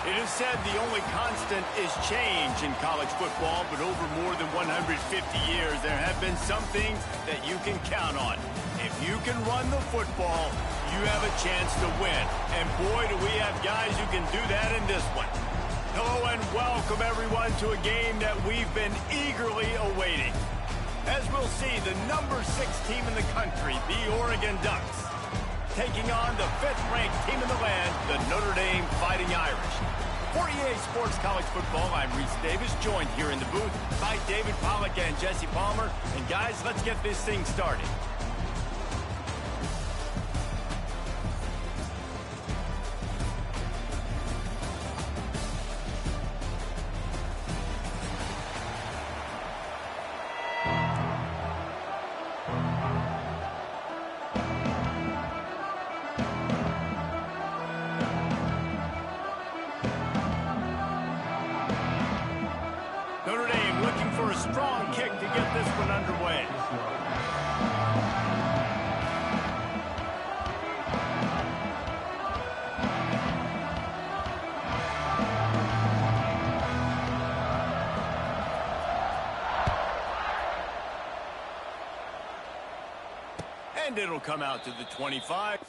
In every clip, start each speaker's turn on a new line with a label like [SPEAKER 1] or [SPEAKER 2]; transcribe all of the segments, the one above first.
[SPEAKER 1] It is said the only constant is change in college football, but over more than 150 years, there have been some things that you can count on. If you can run the football, you have a chance to win. And boy, do we have guys who can do that in this one. Hello and welcome, everyone, to a game that we've been eagerly awaiting. As we'll see, the number 6 team in the country, the Oregon Ducks, taking on the 5th-ranked team in the land, the Notre Dame Fighting Irish. For EA Sports College Football, I'm Reese Davis, joined here in the booth by David Pollack and Jesse Palmer. And guys, let's get this thing started. Notre Dame looking for a strong kick to get this one underway. And it'll come out to the 25.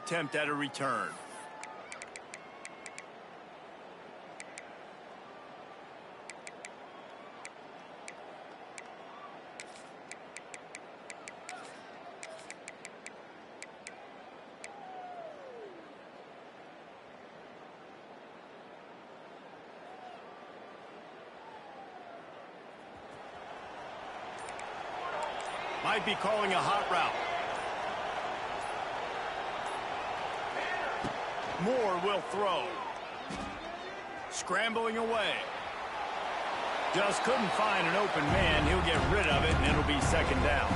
[SPEAKER 1] Attempt at a return. Might be calling a hot route. Moore will throw. Scrambling away. Just couldn't find an open man. He'll get rid of it, and it'll be second down.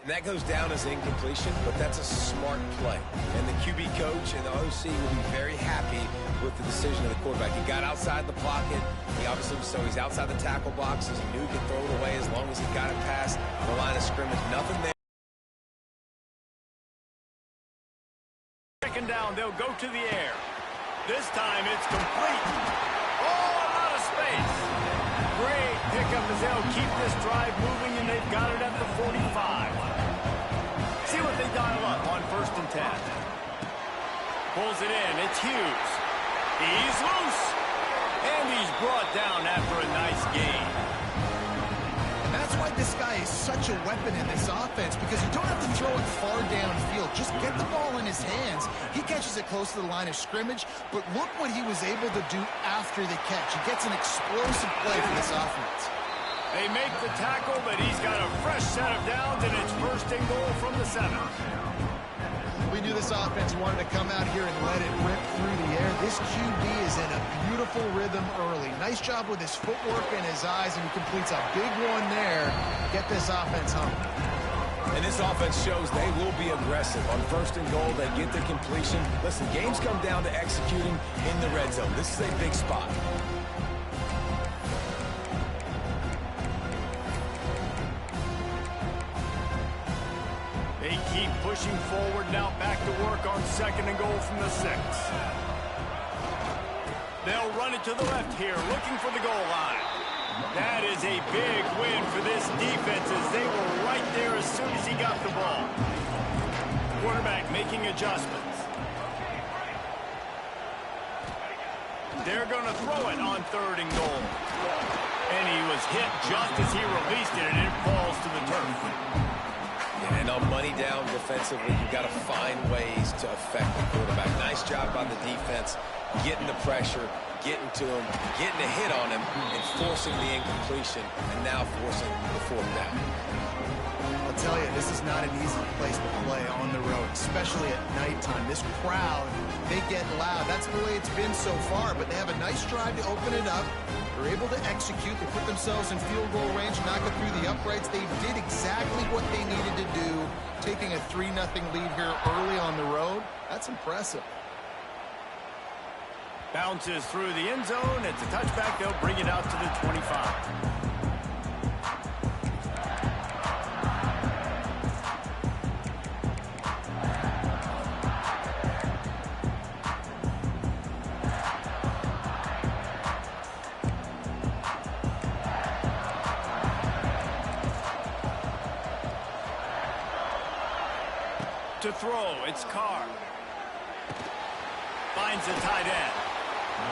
[SPEAKER 2] And that goes down as an incompletion, but that's a smart play. And the QB coach and the OC will be very happy with the decision of the quarterback. He got outside the pocket. He obviously, so he's outside the tackle boxes. He knew he could throw it away as long as he got it past the line of scrimmage. Nothing there.
[SPEAKER 1] Second down, they'll go to the air. This time it's complete. Oh, a lot of space. Great pickup as they'll keep this drive moving, and they've got it at the 45. See what they dial up on 1st and 10. Pulls it in. It's Hughes. He's loose. And he's brought down after a nice gain.
[SPEAKER 3] That's why this guy is such a weapon in this offense, because you don't have to throw it far downfield. Just get the ball in his hands. He catches it close to the line of scrimmage, but look what he was able to do after the catch. He gets an explosive play for this offense.
[SPEAKER 1] They make the tackle, but he's got a fresh set of downs, and it's 1st and goal from the 7.
[SPEAKER 3] We knew this offense wanted to come out here and let it rip through the air. This QB is in a beautiful rhythm early. Nice job with his footwork and his eyes, and he completes a big one there. Get this offense home.
[SPEAKER 2] And this offense shows they will be aggressive. On 1st and goal, they get their completion. Listen, games come down to executing in the red zone. This is a big spot.
[SPEAKER 1] They keep pushing forward now, back to work on 2nd and goal from the 6. They'll run it to the left here, looking for the goal line. That is a big win for this defense, as they were right there as soon as he got the ball. Quarterback making adjustments. They're going to throw it on 3rd and goal. And he was hit just as he released it, and it falls to the turf.
[SPEAKER 2] And on money down defensively, you've got to find ways to affect the quarterback. Nice job by the defense, getting the pressure, getting to him, getting a hit on him, and forcing the incompletion, and now forcing the 4th down.
[SPEAKER 3] I'll tell you, this is not an easy place to play on the road, especially at nighttime. This crowd, they get loud. That's the way it's been so far, but they have a nice drive to open it up. They're able to execute. They put themselves in field goal range, knock it through the uprights. They did exactly what they needed to do, taking a 3-0 lead here early on the road. That's impressive.
[SPEAKER 1] Bounces through the end zone. It's a touchback. They'll bring it out to the 25. To throw, it's Carr. Finds the tight end.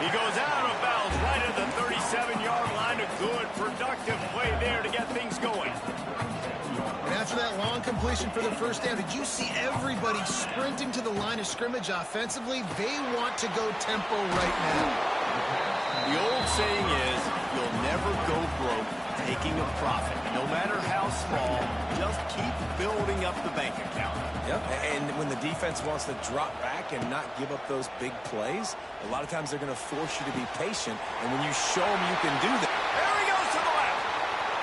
[SPEAKER 1] He goes out of bounds right at the 37-yard line. A good, productive play there to get things going.
[SPEAKER 3] And after that long completion for the 1st down, did you see everybody sprinting to the line of scrimmage offensively? They want to go tempo right now.
[SPEAKER 1] The old saying is, you'll never go broke taking a profit. No matter how small, just keep building up the bank account.
[SPEAKER 2] Yep, and when the defense wants to drop back and not give up those big plays, a lot of times they're going to force you to be patient, and when you show them you can do that.
[SPEAKER 1] There he goes to the left.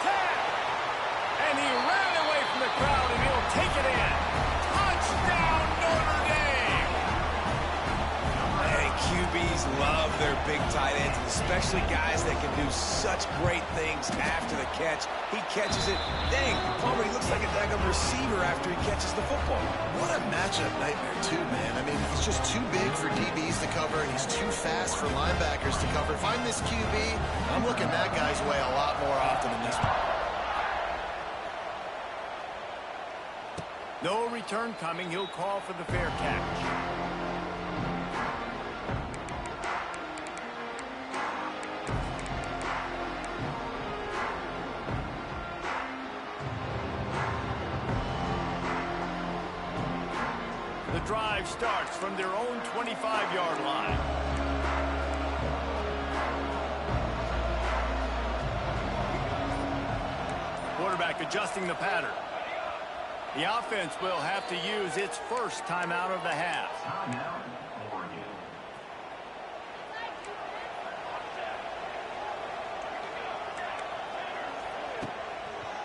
[SPEAKER 1] 10. And he ran away from the crowd, and he'll take it in. Touchdown, Notre Dame!
[SPEAKER 2] Hey, QBs love their big tight ends, especially guys that can do such great things after the catch. He catches it. Dang, Palmer, he looks like a daggum receiver after he catches the football.
[SPEAKER 3] What a matchup nightmare, too, man. I mean, he's just too big for DBs to cover, and he's too fast for linebackers to cover. If I'm this QB, I'm looking that guy's way a lot more often than this one.
[SPEAKER 1] No return coming. He'll call for the fair catch. The drive starts from their own 25-yard line. Quarterback adjusting the pattern. The offense will have to use its first timeout of the half.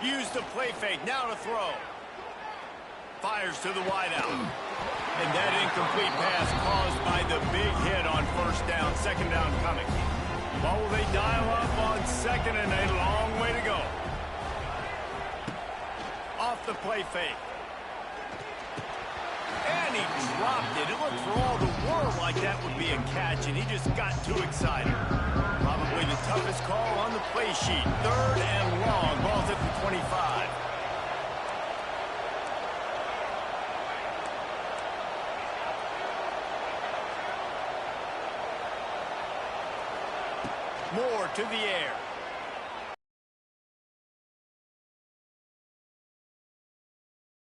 [SPEAKER 1] Use the play fake, now to throw. Fires to the wideout. And that incomplete pass caused by the big hit on 1st down, 2nd down coming. What will they dial up on 2nd and a long way to go? Off the play fake. And he dropped it. It looked for all the twirl like that would be a catch, and he just got too excited. Probably the toughest call on the play sheet. 3rd and long. Ball's at the 25. Moore to the air.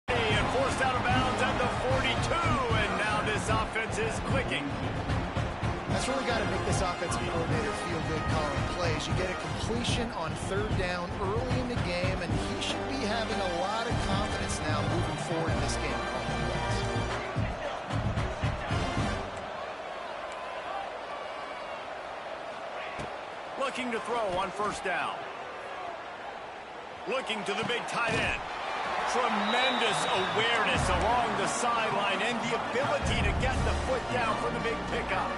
[SPEAKER 1] And forced out of bounds at the 42, and now this offense is clicking.
[SPEAKER 3] That's really got to make this offensive coordinator feel good calling plays. You get a completion on 3rd down early in the game, and he should be having a lot of confidence now moving forward in this game.
[SPEAKER 1] Looking to throw on 1st down. Looking to the big tight end. Tremendous awareness along the sideline and the ability to get the foot down for the big pickup.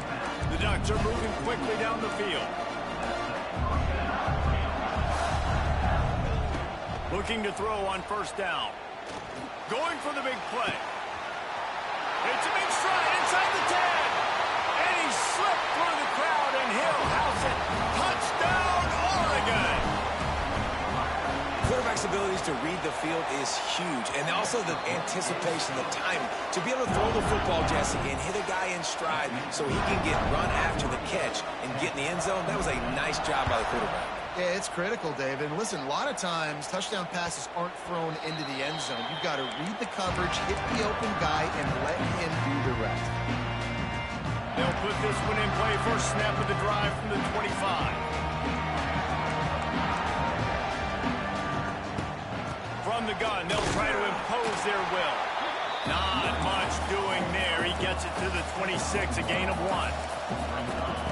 [SPEAKER 1] The Ducks are moving quickly down the field. Looking to throw on 1st down. Going for the big play. It's a big stride inside the 10. And he slipped through the crowd, and he'll house it. Touchdown, Oregon!
[SPEAKER 2] Quarterback's abilities to read the field is huge, and also the anticipation, the timing. To be able to throw the football, Jesse, and hit a guy in stride so he can get run after the catch and get in the end zone, that was a nice job by the quarterback.
[SPEAKER 3] Yeah, it's critical, David. And listen, a lot of times, touchdown passes aren't thrown into the end zone. You've got to read the coverage, hit the open guy, and let him do the rest.
[SPEAKER 1] They'll put this one in play. First snap of the drive from the 25. From the gun, they'll try to impose their will. Not much doing there. He gets it to the 26, a gain of 1.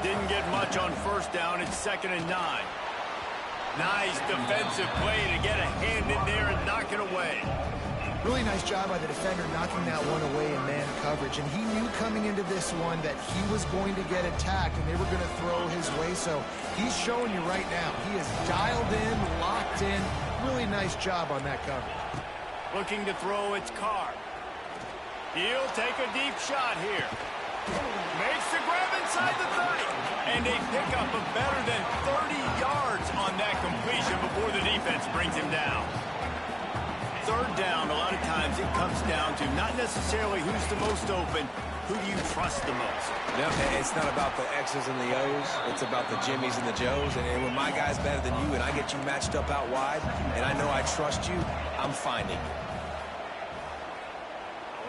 [SPEAKER 1] Didn't get much on 1st down. It's 2nd and 9. Nice defensive play to get a hand in there and knock it away.
[SPEAKER 3] Really nice job by the defender knocking that one away in man coverage. And he knew coming into this one that he was going to get attacked and they were going to throw his way. So he's showing you right now. He is dialed in, locked in. Really nice job on that coverage.
[SPEAKER 1] Looking to throw, it's Carr. He'll take a deep shot here. Makes the grab inside the 30. And a pickup of better than 30 yards on that completion before the defense brings him down. 3rd down, a lot of times it comes down to not necessarily who's the most open, who do you trust the most.
[SPEAKER 2] No, it's not about the X's and the O's. It's about the Jimmies and the Joes. And when my guy's better than you and I get you matched up out wide and I know I trust you, I'm finding you.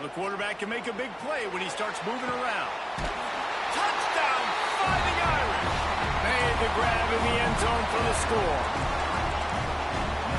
[SPEAKER 1] The quarterback can make a big play when he starts moving around. Touchdown, Fighting Irish. Made the grab in the end zone for the score.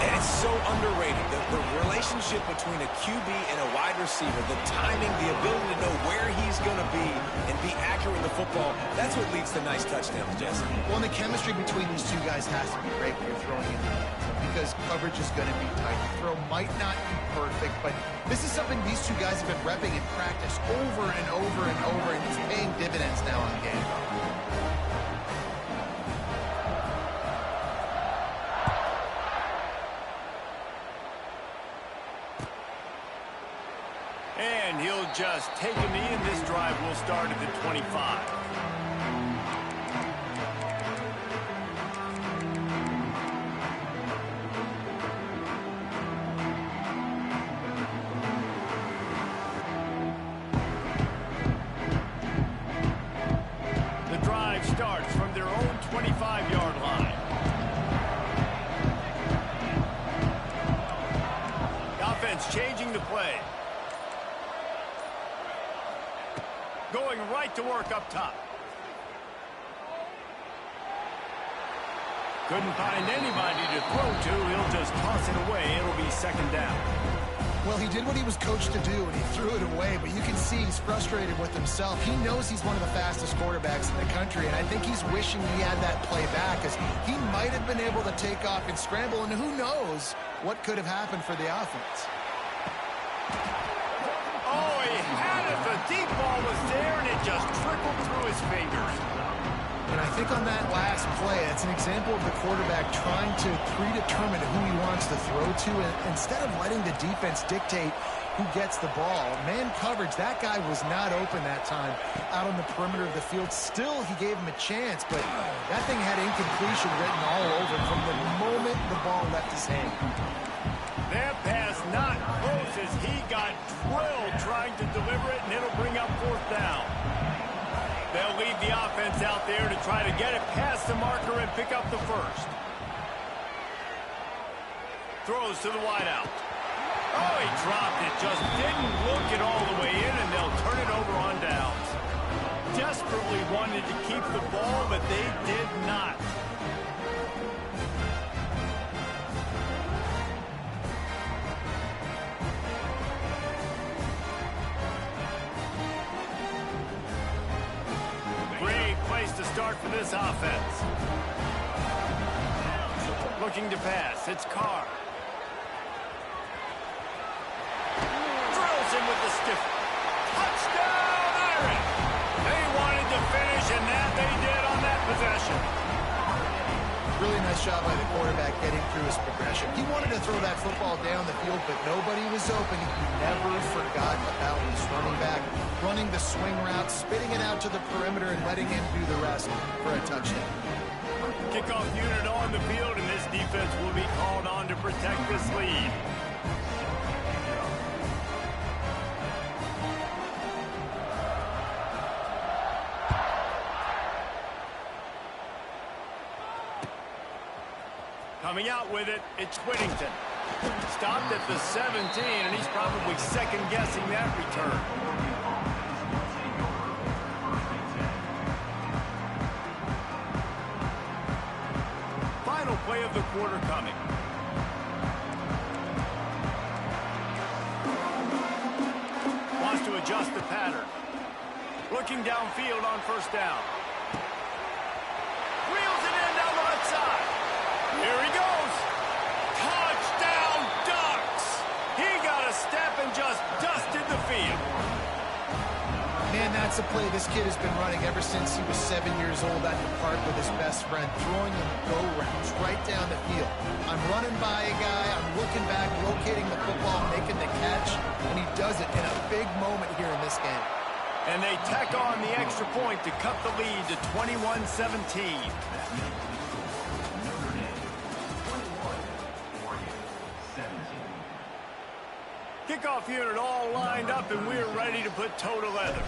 [SPEAKER 2] And it's so underrated. The relationship between a QB and a wide receiver, the timing, the ability to know where he's going to be and be accurate with the football, that's what leads to nice touchdowns, Jesse.
[SPEAKER 3] Well, and the chemistry between these two guys has to be great when you're throwing in the end zone because coverage is going to be tight. The throw might not be perfect, but this is something these two guys have been repping in practice over and over and over, and it's paying dividends now on game.
[SPEAKER 1] And he'll just take a knee, and this drive will start at the 25. The drive starts from their own 25-yard line. The offense changing the play. Going right to work up top. Couldn't find anybody to throw to. He'll just toss it away. It'll be 2nd down.
[SPEAKER 3] Well, he did what he was coached to do, and he threw it away, but you can see he's frustrated with himself. He knows he's one of the fastest quarterbacks in the country, and I think he's wishing he had that play back, because he might have been able to take off and scramble, and who knows what could have happened for the offense.
[SPEAKER 1] Oh, he had it. The deep ball was there, and it just trickled through his fingers.
[SPEAKER 3] And I think on that last play, it's an example of the quarterback trying to predetermine who he wants to throw to. And instead of letting the defense dictate, who gets the ball. Man coverage, that guy was not open that time out on the perimeter of the field. Still, he gave him a chance, but that thing had incompletion written all over it from the moment the ball left his hand.
[SPEAKER 1] That pass not close as he got drilled trying to deliver it, and it'll bring up 4th down. They'll leave the offense out there to try to get it past the marker and pick up the first. Throws to the wideout. Oh, he dropped it. Just didn't look it all the way in, and they'll turn it over on downs. Desperately wanted to keep the ball, but they did not. Great place to start for this offense. Looking to pass. It's Carr. Drills him with the stiff. Touchdown, Irish! They wanted to finish, and that they did on that possession.
[SPEAKER 3] Really nice job by the quarterback getting through his progression. He wanted to throw that football down the field, but nobody was open. He never forgot about his running back, running the swing route, spitting it out to the perimeter, and letting him do the rest for a touchdown.
[SPEAKER 1] Kickoff unit on the field, and this defense will be called on to protect this lead. Coming out with it, it's Whittington. Stopped at the 17, and he's probably second-guessing that return. Final play of the quarter coming. Wants to adjust the pattern. Looking downfield on 1st down. Reels it in down the left side. Here he goes. Touchdown, Ducks. He got a step and just dusted the field.
[SPEAKER 3] Man, that's a play this kid has been running ever since he was 7 years old at the park with his best friend, throwing him go routes right down the field. I'm running by a guy, I'm looking back, locating the football, making the catch, and he does it in a big moment here in this game.
[SPEAKER 1] And they tack on the extra point to cut the lead to 21-17. Kickoff unit all lined up, and we're ready to put toe to leather.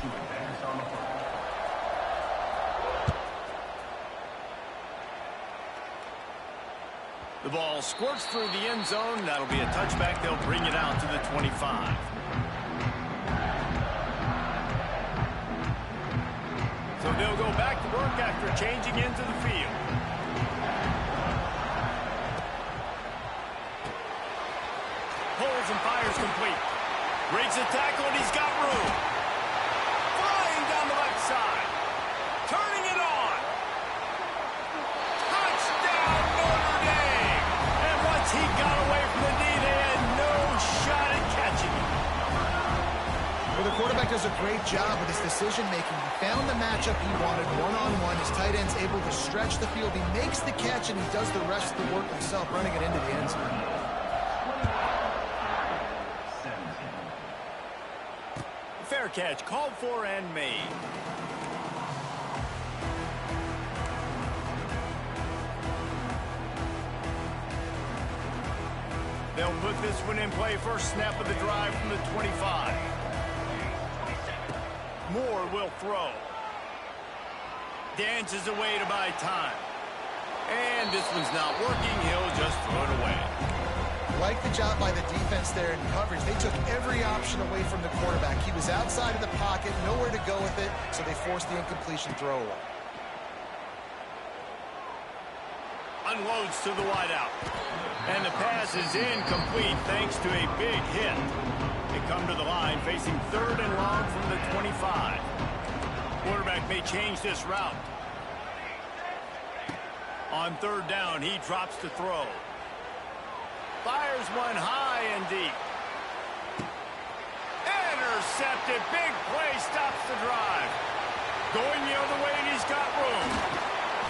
[SPEAKER 1] The ball squirts through the end zone. That'll be a touchback. They'll bring it out to the 25. So they'll go back to work after changing into the field. Pulls and fires complete. Breaks a tackle, and he's got room. Flying down the left side. Turning it on. Touchdown, Notre Dame. And once he got away from the knee, they had no shot at catching him.
[SPEAKER 3] Well, the quarterback does a great job with his decision-making. He found the matchup he wanted, one-on-one. His tight end's able to stretch the field. He makes the catch, and he does the rest of the work himself, running it into the end zone.
[SPEAKER 1] Fair catch, called for and made. They'll put this one in play. First snap of the drive from the 25. Moore will throw. Dances away to buy time. And this one's not working. He'll just throw it away.
[SPEAKER 3] Like the job by the defense there in coverage. They took every option away from the quarterback. He was outside of the pocket, nowhere to go with it, so they forced the incompletion throw away.
[SPEAKER 1] Unloads to the wideout. And the pass is incomplete thanks to a big hit. They come to the line facing 3rd and long from the 25. Quarterback may change this route. On 3rd down, he drops to throw. Fires one high and deep. Intercepted. Big play stops the drive. Going the other way, and he's got room.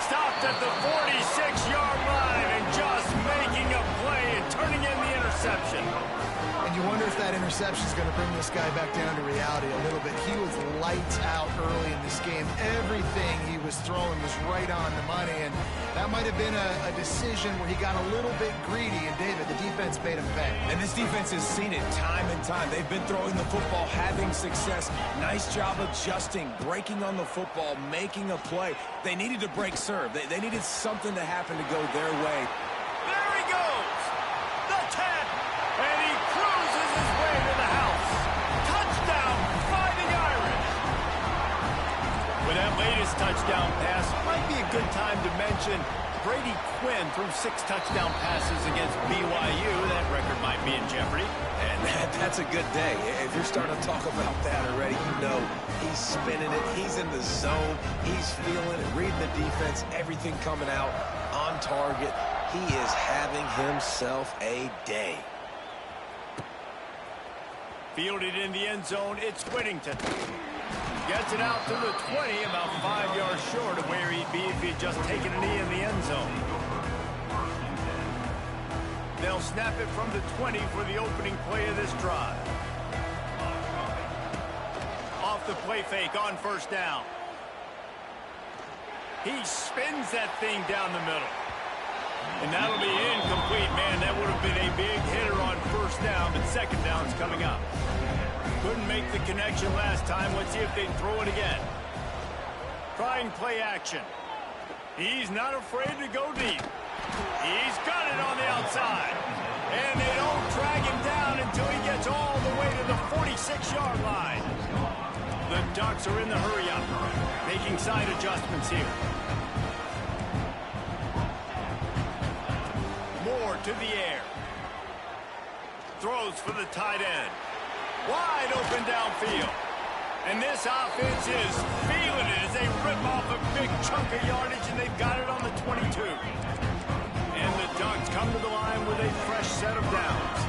[SPEAKER 1] Stopped at the 46-yard line and just making a play and turning in the interception.
[SPEAKER 3] And you wonder if that interception is going to bring this guy back down to reality a little bit. He was lights out early in this game. Everything he was throwing was right on the money, and that might have been a decision where he got a little bit greedy, and David, the defense made him pay.
[SPEAKER 2] And this defense has seen it time and time. They've been throwing the football, having success. Nice job adjusting, breaking on the football, making a play. They needed to break serve. They needed something to happen to go their way.
[SPEAKER 1] There he goes! The 10! And he cruises his way to the house. Touchdown, Fighting Irish! With that latest touchdown pass, might be a good time to mention Brady Quinn threw 6 touchdown passes against BYU. That record might be in jeopardy.
[SPEAKER 2] And that's a good day. If you're starting to talk about that already, you know he's spinning it. He's in the zone. He's feeling it, reading the defense, everything coming out on target. He is having himself a day.
[SPEAKER 1] Fielded in the end zone, it's Whittington. Gets it out to the 20, about 5 yards short of where he'd be if he'd just taken a knee in the end zone. They'll snap it from the 20 for the opening play of this drive. Off the play fake on first down. He spins that thing down the middle. And that'll be incomplete. Man, that would have been a big hitter on first down, but second down's coming up. Couldn't make the connection last time. Let's see if they throw it again. Trying play action. He's not afraid to go deep. He's got it on the outside. And they don't drag him down until he gets all the way to the 46-yard line. The Ducks are in the hurry-up, making side adjustments here. Moore to the air. Throws for the tight end. Wide open downfield. And this offense is feeling it as they rip off a big chunk of yardage, and they've got it on the 22. And the Ducks come to the line with a fresh set of downs.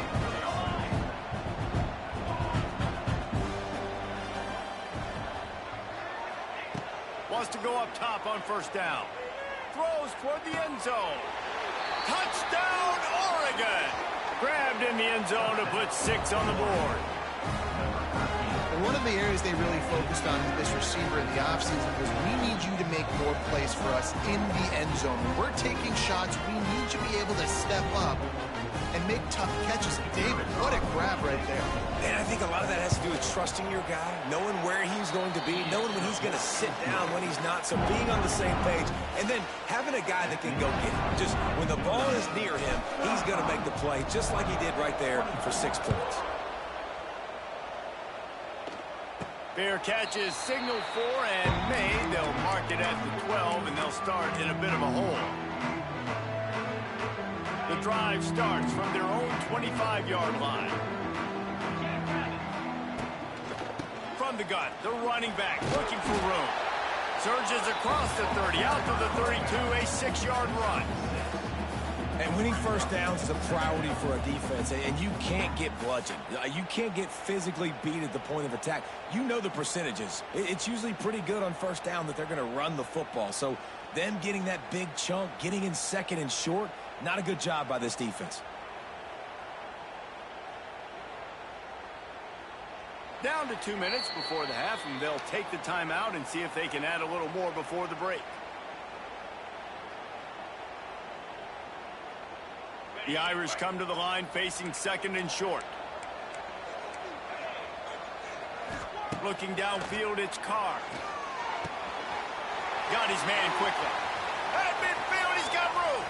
[SPEAKER 1] Wants to go up top on first down. Throws toward the end zone. Touchdown, Oregon! Grabbed in the end zone to put 6 on the board.
[SPEAKER 3] One of the areas they really focused on with this receiver in the offseason was, we need you to make more plays for us in the end zone. When we're taking shots, we need you to be able to step up and make tough catches. David, what a grab right there.
[SPEAKER 2] And I think a lot of that has to do with trusting your guy, knowing where he's going to be, knowing when he's going to sit down, when he's not, so being on the same page, and then having a guy that can go get it. Just when the ball is near him, he's going to make the play, just like he did right there for 6 points.
[SPEAKER 1] Fair catches signal for and made. They'll mark it at the 12, and they'll start in a bit of a hole. The drive starts from their own 25-yard line. From the gun, the running back looking for room. Surges across the 30, out to the 32, a 6-yard run.
[SPEAKER 2] And winning first downs is a priority for a defense, and you can't get bludgeoned. You can't get physically beat at the point of attack. You know the percentages. It's usually pretty good on first down that they're going to run the football. So them getting that big chunk, getting in second and short, not a good job by this defense.
[SPEAKER 1] Down to 2 minutes before the half, and they'll take the timeout and see if they can add a little more before the break. The Irish come to the line facing second and short. Looking downfield, it's Carr. Got his man quickly. At midfield, he's got room.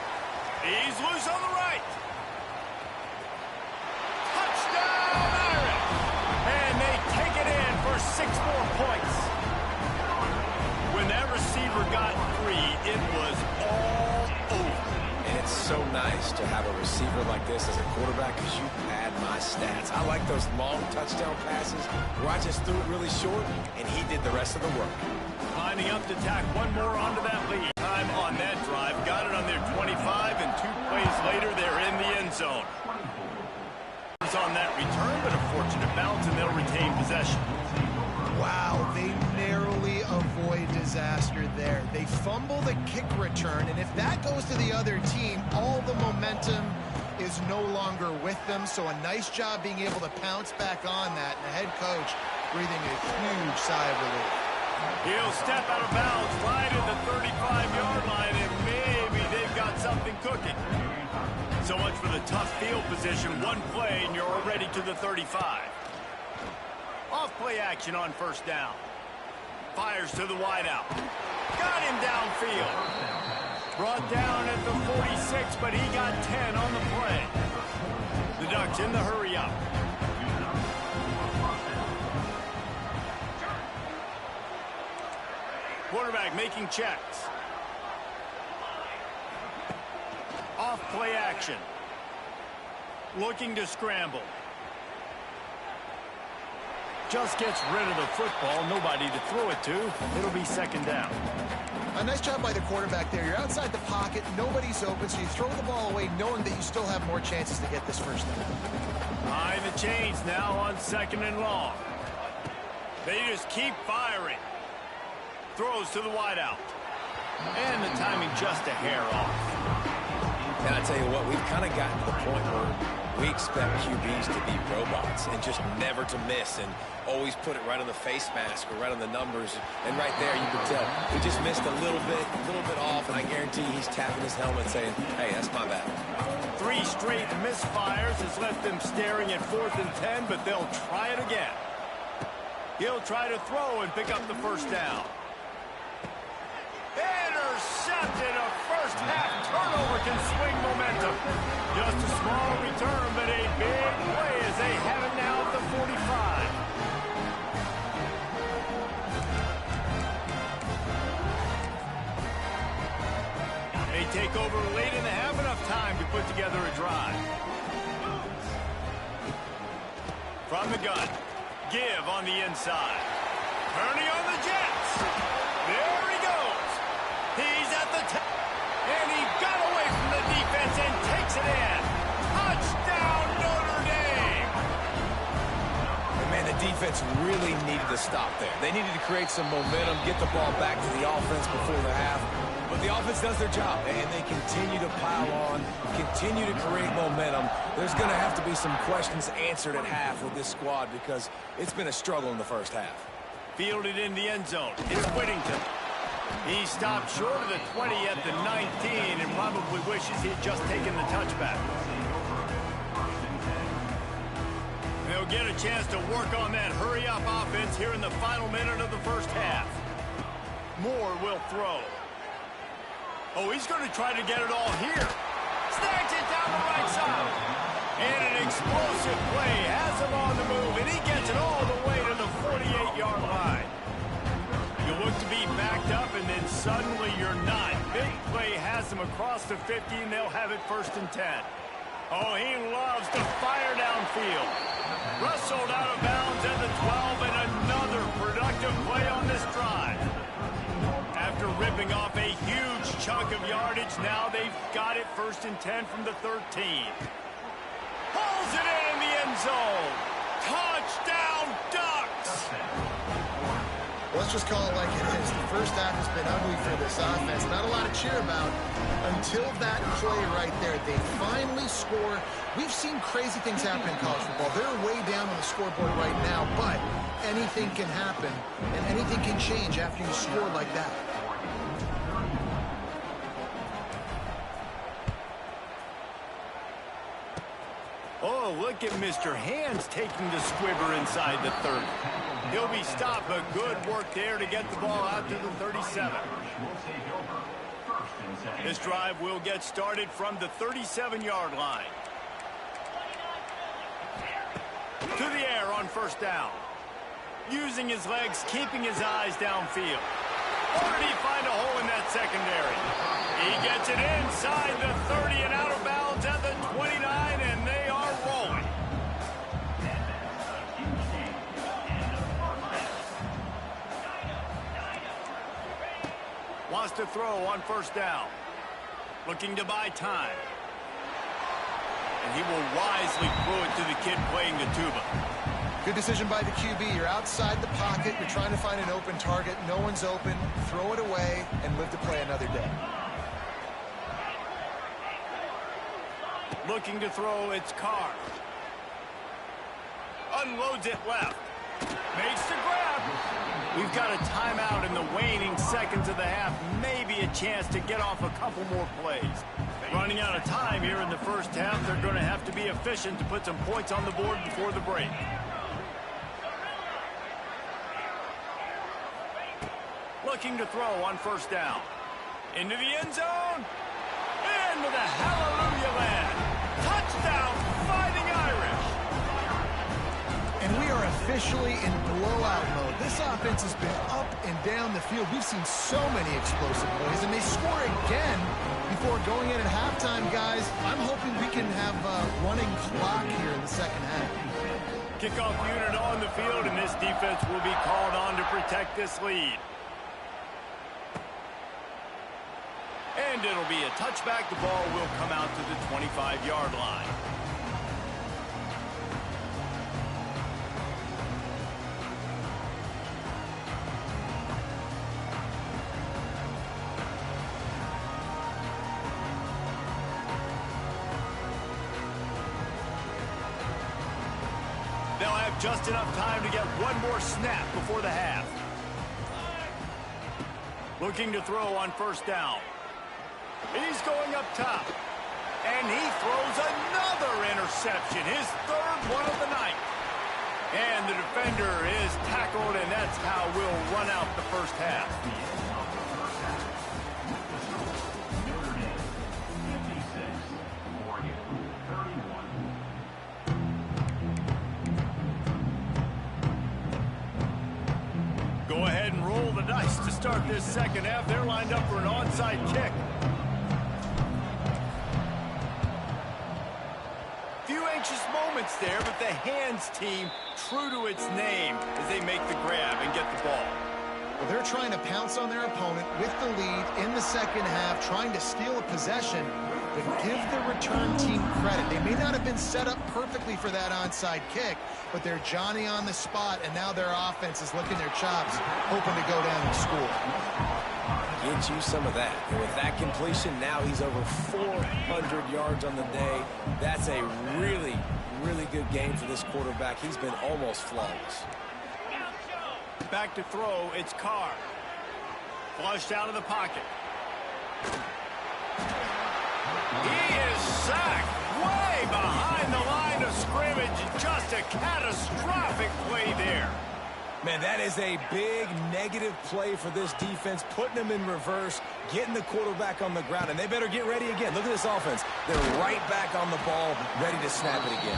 [SPEAKER 1] He's loose on the right. Touchdown, Irish! And they take it in for 6 more points. When that receiver got 3, it was all over.
[SPEAKER 2] And it's so nice to have a receiver like this as a quarterback, because you pad my stats. I like those long touchdown passes where I just threw it really short, and he did the rest of the work.
[SPEAKER 1] Lining up to tack one more onto that lead. Time on that drive. Got it on their 25, and 2 plays later, they're in the end zone. On that return, but a fortunate bounce, and they'll retain possession.
[SPEAKER 3] Wow, they narrowly avoid disaster there. They fumble the kick return, and if that goes to the other team, all the momentum is no longer with them, so a nice job being able to pounce back on that, and the head coach breathing a huge sigh of relief.
[SPEAKER 1] He'll step out of bounds right at the 35-yard line, and maybe they've got something cooking. So much for the tough field position. One play, and you're already to the 35. Off-play action on first down. Fires to the wideout. Got him downfield. Brought down at the 46, but he got 10 on the play. The Ducks in the hurry-up. Quarterback making checks. Off-play action. Looking to scramble. Just gets rid of the football. Nobody to throw it to. It'll be second down.
[SPEAKER 3] A nice job by the quarterback there. You're outside the pocket. Nobody's open, so you throw the ball away knowing that you still have more chances to get this first down.
[SPEAKER 1] High the chains now on second and long. They just keep firing. Throws to the wideout. And the timing just a hair off.
[SPEAKER 2] And I tell you what, we've kind of gotten to the point where we expect QBs to be robots and just never to miss and always put it right on the face mask or right on the numbers. And right there, you can tell he just missed a little bit off, and I guarantee he's tapping his helmet saying, hey, that's my bad.
[SPEAKER 1] 3 straight misfires has left them staring at 4th and 10, but they'll try it again. He'll try to throw and pick up the first down. Intercepted. A first half turnover can swing momentum. Just a small return, but a big play as they have it now at the 45. They take over late and they have enough time to put together a drive. From the gun, give on the inside. Turning on the Jets. There he goes. He's at the top. And he got away from the defense and takes it in. Touchdown, Notre Dame.
[SPEAKER 2] And man, the defense really needed to stop there. They needed to create some momentum, get the ball back to the offense before the half. But the offense does their job, and they continue to pile on, continue to create momentum. There's going to have to be some questions answered at half with this squad because it's been a struggle in the first half.
[SPEAKER 1] Fielded in the end zone. Here's Whittington. He stopped short of the 20 at the 19 and probably wishes he'd just taken the touchback. They'll get a chance to work on that hurry-up offense here in the final minute of the first half. Moore will throw. Oh, he's going to try to get it all here. Snags it down the right side. And an explosive play has him on the move, and he gets it all the way to the 48-yard line. You look to be backed up, and then suddenly you're not. Big play has them across the 50, and they'll have it 1st and 10. Oh, he loves to fire downfield. Wrestled out of bounds at the 12, and another productive play on this drive. After ripping off a huge chunk of yardage, now they've got it 1st and 10 from the 13. Pulls it in the end zone. Touchdown, Ducks!
[SPEAKER 3] Let's just call it like it is. The first half has been ugly for this offense. Not a lot to cheer about until that play right there. They finally score. We've seen crazy things happen in college football. They're way down on the scoreboard right now, but anything can happen, and anything can change after you score like that.
[SPEAKER 1] Oh, look at Mr. Hands taking the squibber inside the 30. He'll be stopped, but good work there to get the ball out to the 37. This drive will get started from the 37-yard line. To the air on first down. Using his legs, keeping his eyes downfield. Or did he find a hole in that secondary? He gets it inside the 30 and out of bounds at the 29, and they are rolling. Wants to throw on first down. Looking to buy time. And he will wisely throw it to the kid playing the tuba.
[SPEAKER 3] Good decision by the QB. You're outside the pocket. You're trying to find an open target. No one's open. Throw it away and live to play another day.
[SPEAKER 1] Looking to throw, it's Carr. Unloads it left. Makes the grab. We've got a timeout in the waning seconds of the half. Maybe a chance to get off a couple more plays. Running out of time here in the first half. They're going to have to be efficient to put some points on the board before the break. Looking to throw on first down. Into the end zone. Into the hallelujah land. Touchdown, Fighting Irish.
[SPEAKER 3] And we are officially in blowout mode. This offense has been up and down the field. We've seen so many explosive plays, and they score again before going in at halftime, guys. I'm hoping we can have a running clock here in the second half.
[SPEAKER 1] Kickoff unit on the field, and this defense will be called on to protect this lead. And it'll be a touchback. The ball will come out to the 25-yard line. They'll have just enough time to get one more snap before the half. Looking to throw on first down. He's going up top. And he throws another interception, his third one of the night. And the defender is tackled, and that's how we'll run out the first half. Go ahead and roll the dice to start this second half. They're lined up for an onside kick. Few anxious moments there, but the hands team true to its name as they make the grab and get the ball.
[SPEAKER 3] Well, they're trying to pounce on their opponent with the lead in the second half, trying to steal a possession, but give the return team credit. They may not have been set up perfectly for that onside kick, but they're Johnny on the spot, and now their offense is licking their chops, hoping to go down and score.
[SPEAKER 2] Get you some of that. And with that completion, now he's over 400 yards on the day. That's a really, really good game for this quarterback. He's been almost flawless.
[SPEAKER 1] Back to throw, it's Carr. Flushed out of the pocket. He is sacked way behind the line of scrimmage. Just a catastrophic play there.
[SPEAKER 2] Man, that is a big negative play for this defense, putting them in reverse, getting the quarterback on the ground, and they better get ready again. Look at this offense. They're right back on the ball, ready to snap it again.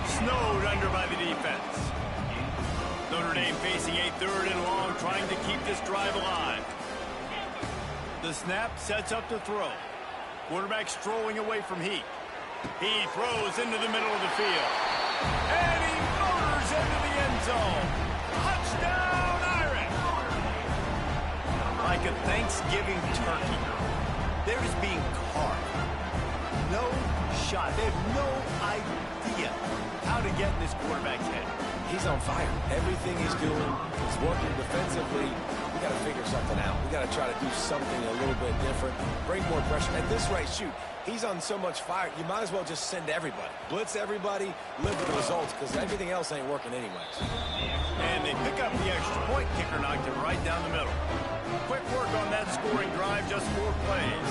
[SPEAKER 1] Snowed under by the defense. Notre Dame facing a third and long, trying to keep this drive alive. The snap sets up to throw. Quarterback strolling away from Heat. He throws into the middle of the field. And he motors into the end zone. Touchdown, Irish! Like a Thanksgiving turkey, they're just being carved. No shot. They have no idea how to get in this quarterback's head.
[SPEAKER 2] He's on fire. Everything he's doing is working defensively. We got to figure something out. We got to try to do something a little bit different. Bring more pressure. At this rate, shoot, he's on so much fire, you might as well just send everybody. Blitz everybody, live with the results, because everything else ain't working anyways.
[SPEAKER 1] And they pick up the extra point. Kicker knocked it right down the middle. Quick work on that scoring drive, just 4 plays.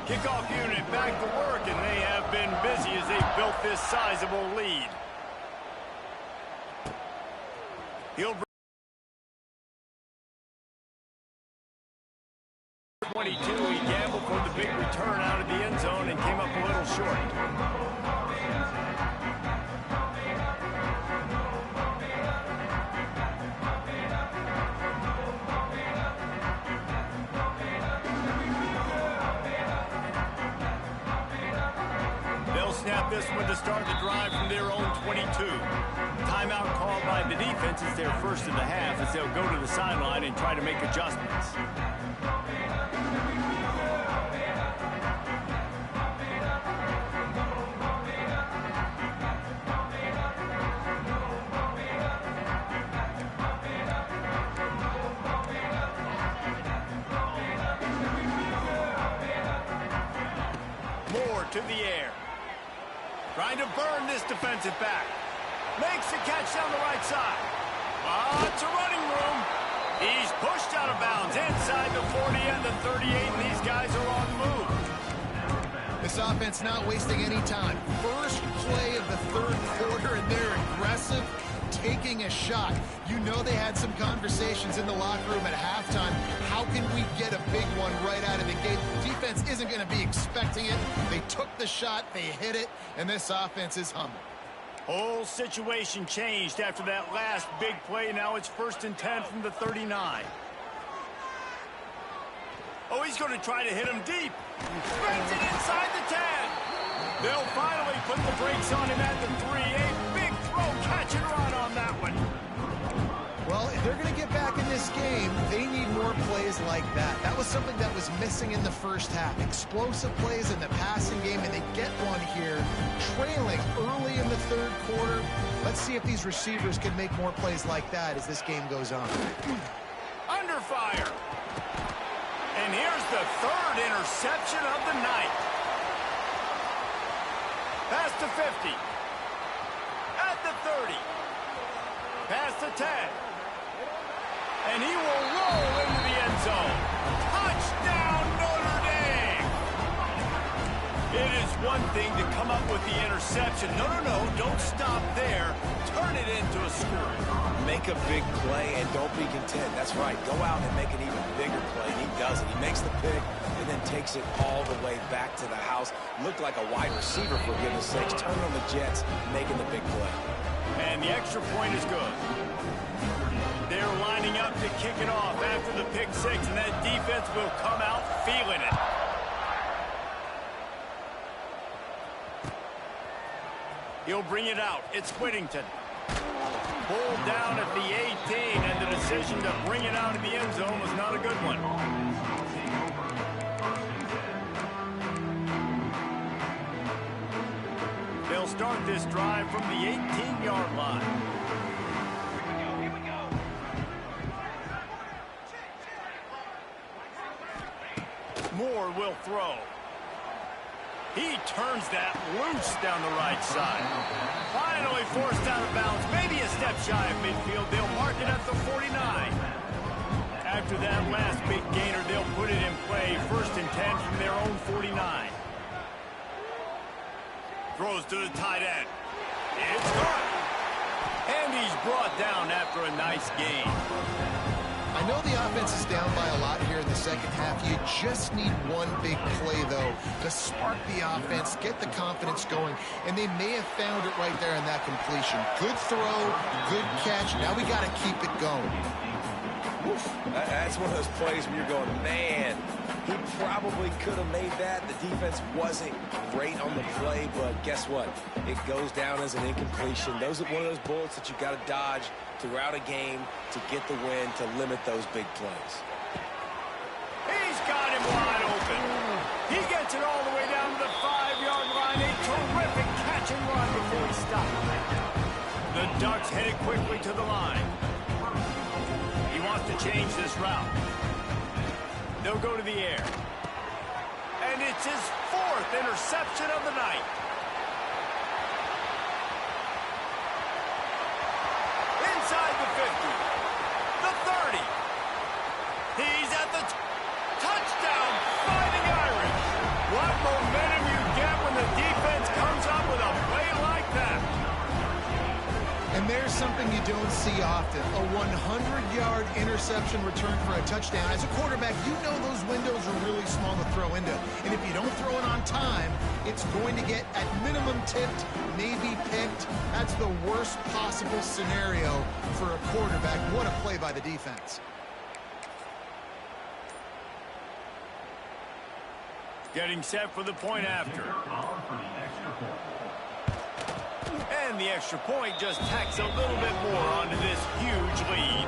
[SPEAKER 1] Kickoff unit back to work, and they have been busy as they built this sizable lead. He'll bring 22. He gambled for the big return out of the end zone and came up a little short. They'll snap this one to start the drive from their own 22. Timeout called by the defense is their first of the half as they'll go to the sideline and try to make adjustments. Moore to the air. Trying to burn this defensive back. Makes the catch down the right side. Lots of running room. He's pushed out of bounds inside the 40 and the 38, and these guys are on the move.
[SPEAKER 3] This offense not wasting any time. First play of the third quarter, and they're aggressive, taking a shot. You know they had some conversations in the locker room at halftime. How can we get a big one right out of the gate? The defense isn't going to be expecting it. They took the shot, they hit it, and this offense is humming.
[SPEAKER 1] Whole situation changed after that last big play. Now it's 1st and 10 from the 39. Oh, he's going to try to hit him deep. Brings it inside the 10. They'll finally put the brakes on him at the 3. A big throw, catch and run on that one.
[SPEAKER 3] Well, if they're going to get back in this game, they need more plays like that. That was something that was missing in the first half. Explosive plays in the passing game, and they get one here, trailing early in the third quarter. Let's see if these receivers can make more plays like that as this game goes on.
[SPEAKER 1] Under fire. And here's the 3rd interception of the night. Past the 50. At the 30. Past the 10. And he will roll into the end zone. Touchdown, Notre Dame! It is one thing to come up with the interception. No, don't stop there. Turn it into a score.
[SPEAKER 2] Make a big play and don't be content. That's right. Go out and make an even bigger play. And he does it. He makes the pick and then takes it all the way back to the house. Looked like a wide receiver, for goodness sakes. Turning on the Jets, making the big play.
[SPEAKER 1] And the extra point is good. They're lining up to kick it off after the pick 6, and that defense will come out feeling it. He'll bring it out. It's Whittington. Pulled down at the 18, and the decision to bring it out of the end zone was not a good one. They'll start this drive from the 18-yard line. Moore will throw. He turns that loose down the right side. Finally forced out of bounds. Maybe a step shy of midfield. They'll mark it at the 49. After that last big gainer, they'll put it in play. 1st and 10 from their own 49. Throws to the tight end. It's caught. And he's brought down after a nice gain.
[SPEAKER 3] I know the offense is down by a lot here in the second half. You just need one big play, though, to spark the offense, get the confidence going, and they may have found it right there in that completion. Good throw, good catch. Now we got to keep it going.
[SPEAKER 2] Oof. That's one of those plays where you're going, man, he probably could have made that. The defense wasn't great on the play, but guess what? It goes down as an incompletion. Those are one of those bullets that you got to dodge throughout a game to get the win, to limit those big plays.
[SPEAKER 1] He's got him wide open. He gets it all the way down to the 5-yard line. A terrific catch and run before he stopped. The Ducks headed quickly to the line. He wants to change this route. They'll go to the air. And it's his 4th interception of the night. Inside the 50. The 30. He's at the touchdown, Fighting Irish. What momentum you get when the defense comes up with a play like that.
[SPEAKER 3] And there's something you don't see often, a 100-yard interception return for a touchdown. As a quarterback, you know those windows are really small to throw into. And if you don't throw it on time, it's going to get at minimum tipped, maybe picked. That's the worst possible scenario for a quarterback. What a play by the defense.
[SPEAKER 1] Getting set for the point after. And the extra point just tacks a little bit more onto this huge lead.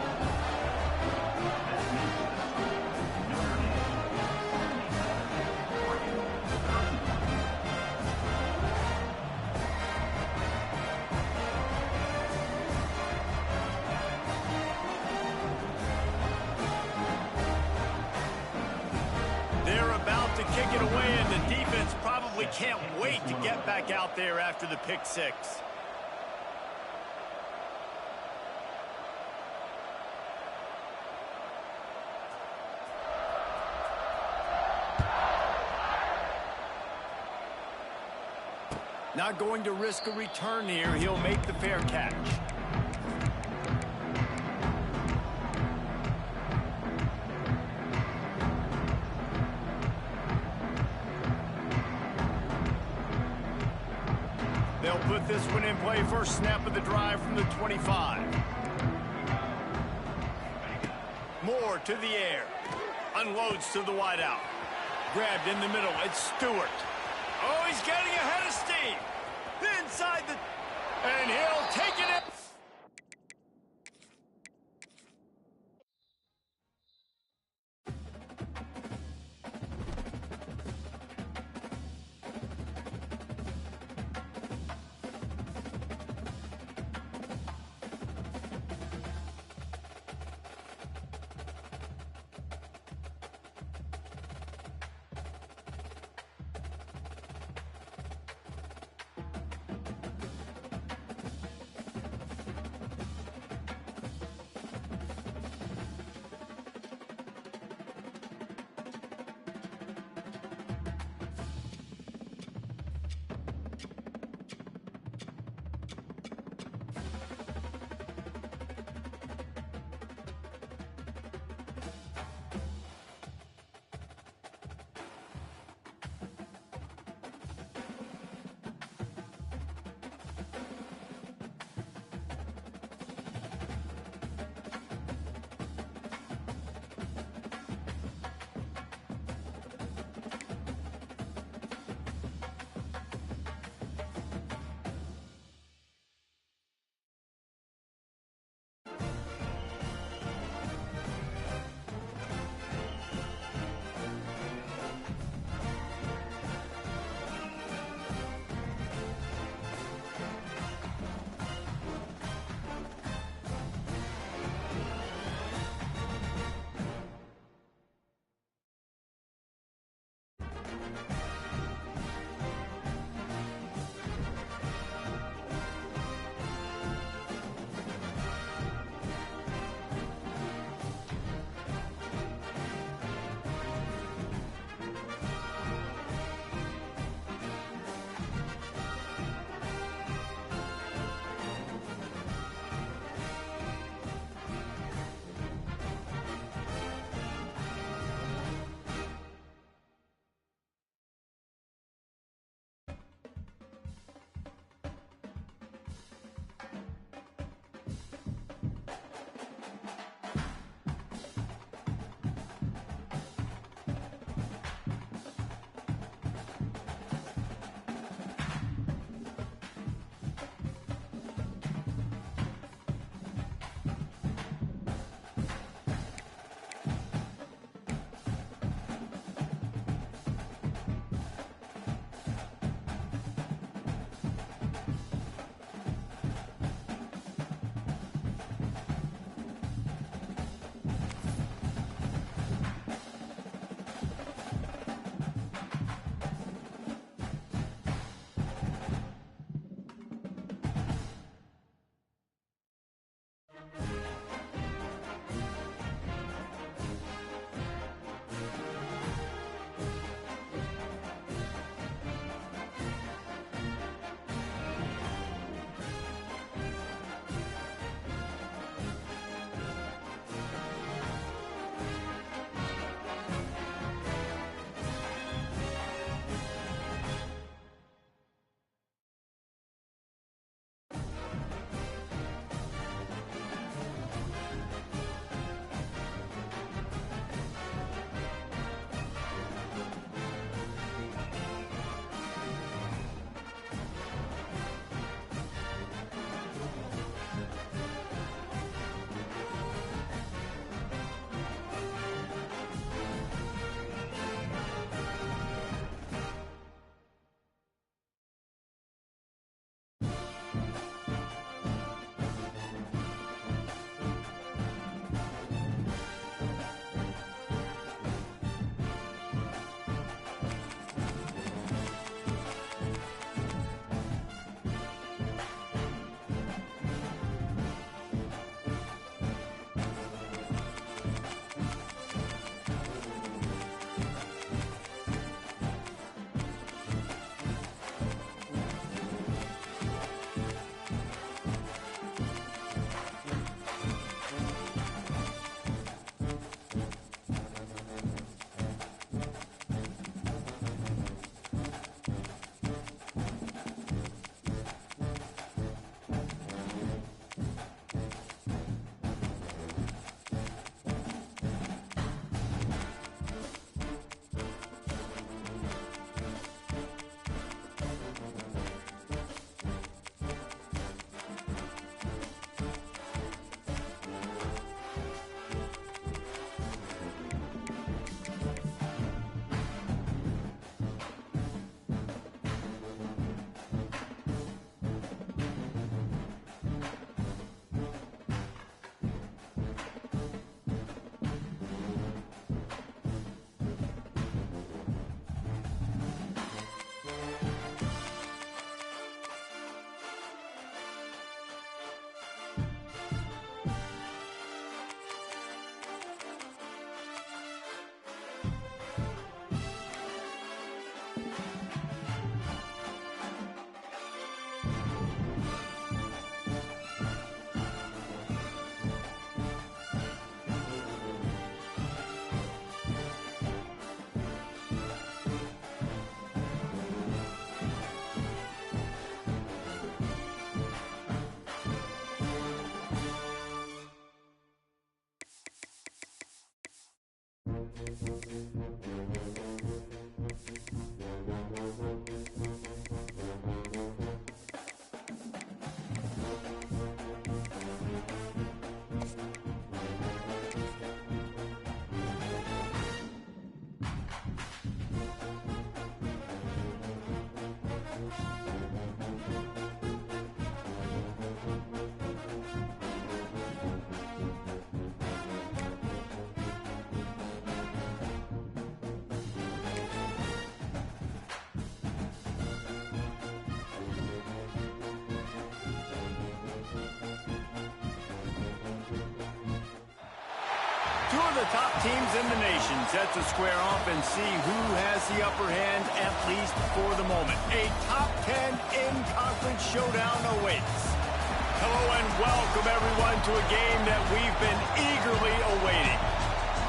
[SPEAKER 1] They're about to kick it away, and the defense probably probably can't wait to get back out there after the pick six. Not going to risk a return here. He'll make the fair catch. They'll put this one in play. First snap of the drive from the 25. Moore to the air. Unloads to the wideout. Grabbed in the middle. It's Stewart. Oh, he's getting ahead of steam. Inside the... And he'll take it in. Two of the top teams in the nation set to square off and see who has the upper hand, at least for the moment. A top 10 in-conference showdown awaits. Hello and welcome everyone to a game that we've been eagerly awaiting.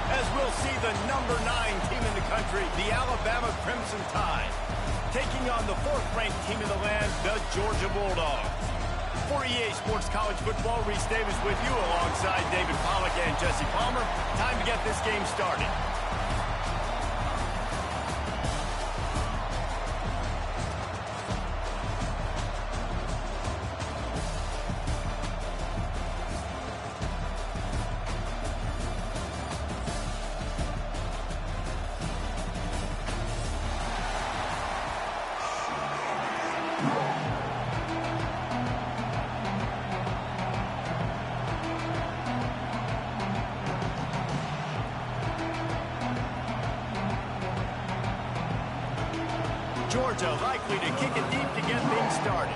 [SPEAKER 1] As we'll see the number 9 team in the country, the Alabama Crimson Tide, taking on the 4th-ranked team in the land, the Georgia Bulldogs. For EA Sports College Football, Reese Davis with you alongside David Pollack and Jesse Palmer. Time to get this game started. Georgia likely to kick it deep to get things started.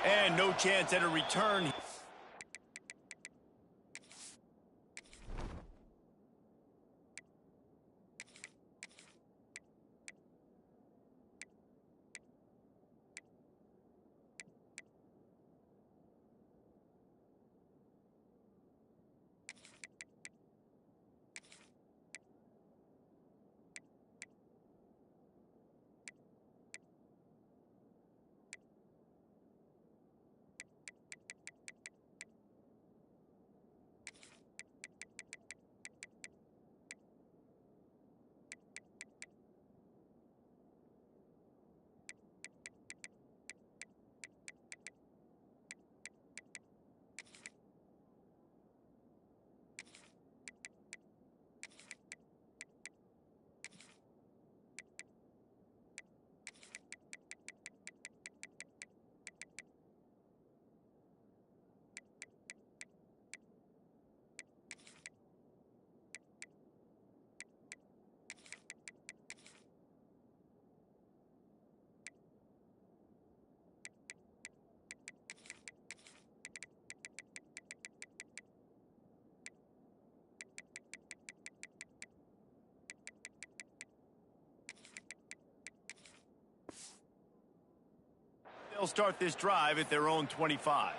[SPEAKER 1] And no chance at a return. They'll start this drive at their own 25.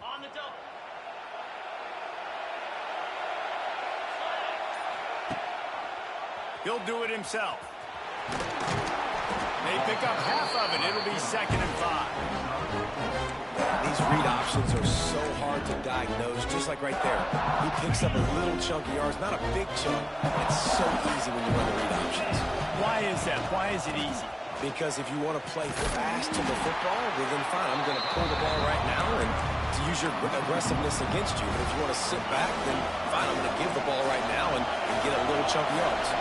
[SPEAKER 4] On the double.
[SPEAKER 1] He'll do it himself. They pick up half of it. It'll be 2nd and 5.
[SPEAKER 2] These read options are so hard to diagnose, just like right there. He picks up a little chunk of yards, not a big chunk. It's so easy when you run the read options.
[SPEAKER 1] Why is that? Why is it easy?
[SPEAKER 2] Because if you want to play fast to the football, well then fine, I'm going to pull the ball right now and to use your aggressiveness against you. But if you want to sit back, then fine, I'm going to give the ball right now and get a little chunk of yards.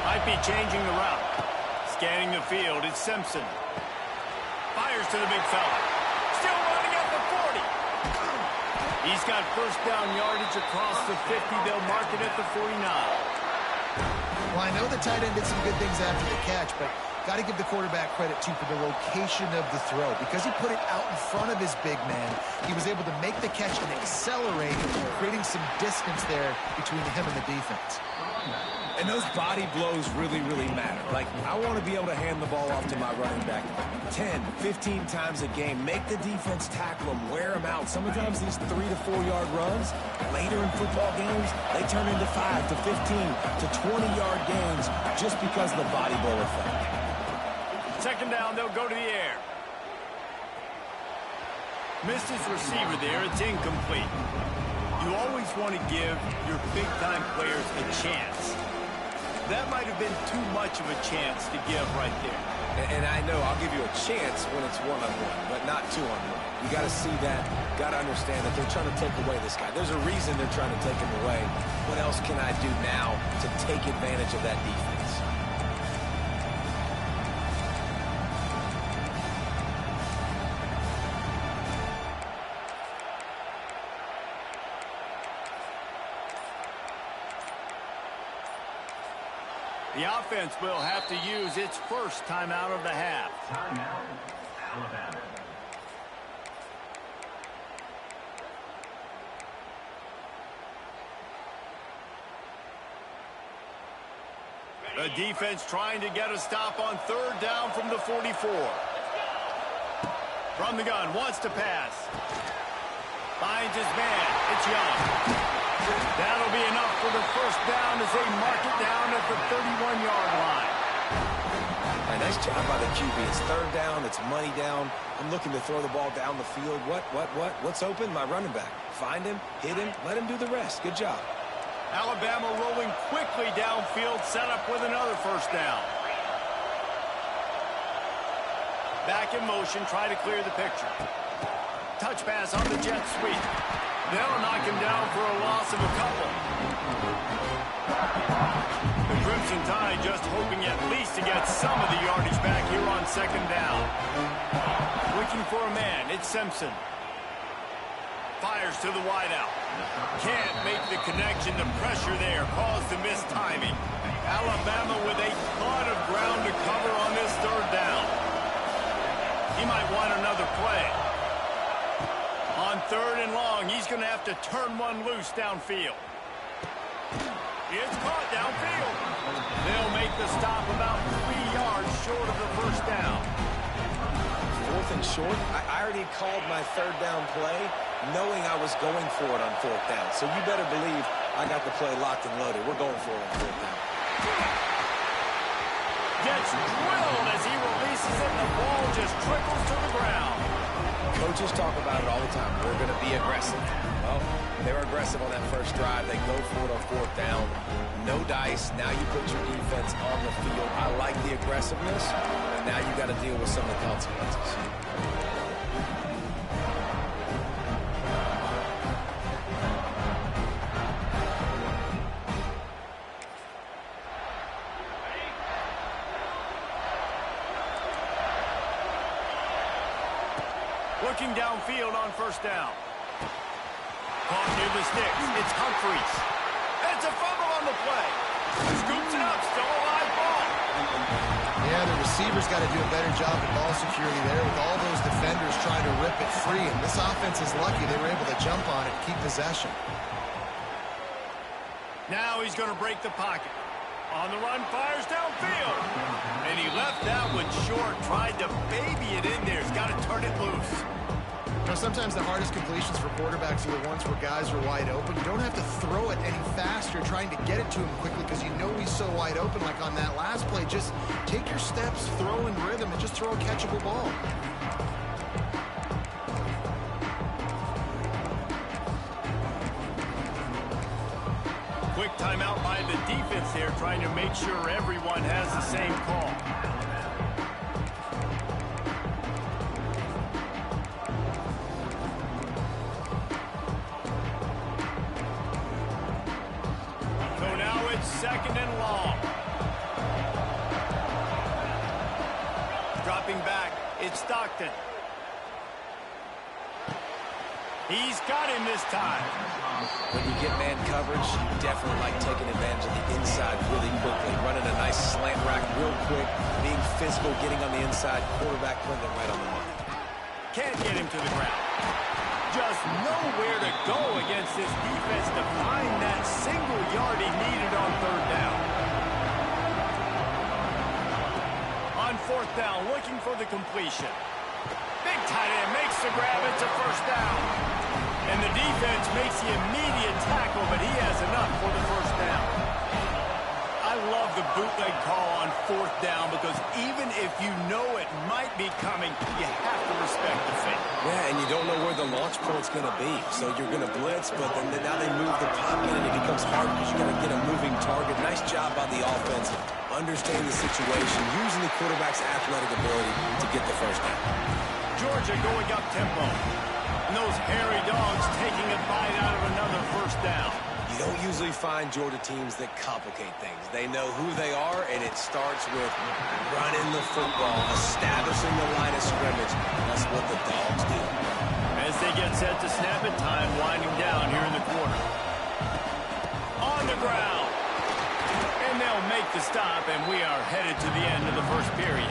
[SPEAKER 1] Might be changing the route. Scanning the field, it's Simpson. Fires to the big fella. Still running at the 40. He's got first down yardage across the 50. They'll mark it at the 49.
[SPEAKER 3] Well, I know the tight end did some good things after the catch, but got to give the quarterback credit, too, for the location of the throw. Because he put it out in front of his big man, he was able to make the catch and accelerate, creating some distance there between him and the defense.
[SPEAKER 2] And those body blows really, really matter. Like, I want to be able to hand the ball off to my running back 10, 15 times a game. Make the defense tackle them, wear them out. Sometimes these 3 to 4 yard runs, later in football games, they turn into 5 to 15 to 20 yard gains just because of the body blow effect.
[SPEAKER 1] 2nd down, they'll go to the air. Missed his receiver there. It's incomplete. You always want to give your big-time players a chance. That might have been too much of a chance to give right there.
[SPEAKER 2] And I know I'll give you a chance when it's one-on-one, but not two-on-one. You got to see that, got to understand that they're trying to take away this guy. There's a reason they're trying to take him away. What else can I do now to take advantage of that defense?
[SPEAKER 1] The offense will have to use its first timeout of the half.
[SPEAKER 4] Timeout, Alabama.
[SPEAKER 1] The defense trying to get a stop on third down from the 44. From the gun, wants to pass. Finds his man. It's Young. That'll be enough for the first down as they mark it down at the 31-yard line.
[SPEAKER 2] All right, nice job by the QB. It's third down. It's money down. I'm looking to throw the ball down the field. What's open? My running back. Find him, hit him, let him do the rest. Good job.
[SPEAKER 1] Alabama rolling quickly downfield, set up with another first down. Back in motion, try to clear the picture. Touch pass on the jet sweep. They'll knock him down for a loss of a couple. The Crimson Tide just hoping at least to get some of the yardage back here on second down. Looking for a man, it's Simpson. Fires to the wideout. Can't make the connection. The pressure there caused the missed timing. Alabama with a ton of ground to cover on this third down. He might want another play. On third and long, he's going to have to turn one loose downfield. It's caught downfield. They'll make the stop about 3 yards short of the first down.
[SPEAKER 2] Fourth and short. I already called my third down play, knowing I was going for it on fourth down. So you better believe I got the play locked and loaded. We're going for it on fourth down.
[SPEAKER 1] Gets drilled as he releases it, and the ball just trickles to the ground.
[SPEAKER 2] Coaches talk about it all the time. We're going to be aggressive. Well, they were aggressive on that first drive. They go for it on fourth down. No dice. Now you put your defense on the field. I like the aggressiveness, and now you got to deal with some of the consequences.
[SPEAKER 1] Looking downfield on first down. Caught near the sticks. It's Humphreys. It's a fumble on the play. Scoops it up. Still a live ball.
[SPEAKER 3] Yeah, the receivers got to do a better job of ball security there with all those defenders trying to rip it free. And this offense is lucky they were able to jump on it and keep possession.
[SPEAKER 1] Now he's going to break the pocket. On the run, fires downfield. And he left that one short. Tried to baby it in there. He's got to turn it loose.
[SPEAKER 3] Now, sometimes the hardest completions for quarterbacks are the ones where guys are wide open. You don't have to throw it any faster trying to get it to him quickly because you know he's so wide open like on that last play. Just take your steps, throw in rhythm, and just throw a catchable ball.
[SPEAKER 1] Quick timeout by the defense there, trying to make sure everyone has the same call. So now it's second and long. Dropping back, it's Stockton. He's got him this time.
[SPEAKER 2] When you get man coverage, you definitely like taking advantage of the inside really quickly. Running a nice slant rack real quick, being physical, getting on the inside, quarterback putting it right on the money.
[SPEAKER 1] Can't get him to the ground. Just nowhere to go against this defense to find that single yard he needed on third down. On fourth down, looking for the completion. Big tight end makes the grab. It's a first down. And the defense makes the immediate tackle, but he has enough for the first down. I love the bootleg call on fourth down because even if you know it might be coming, you have to respect the fake.
[SPEAKER 2] Yeah, and you don't know where the launch point's going to be. So you're going to blitz, but then now they move the pocket, and it becomes hard because you got to get a moving target. Nice job by the offense understanding the situation, using the quarterback's athletic ability to get the first down.
[SPEAKER 1] Georgia going up tempo. And those hairy dogs taking a bite out of another first down.
[SPEAKER 2] You don't usually find Georgia teams that complicate things. They know who they are, and it starts with running the football, establishing the line of scrimmage. That's what the dogs do.
[SPEAKER 1] As they get set to snap it, time winding down here in the quarter. On the ground. And they'll make the stop, and we are headed to the end of the first period.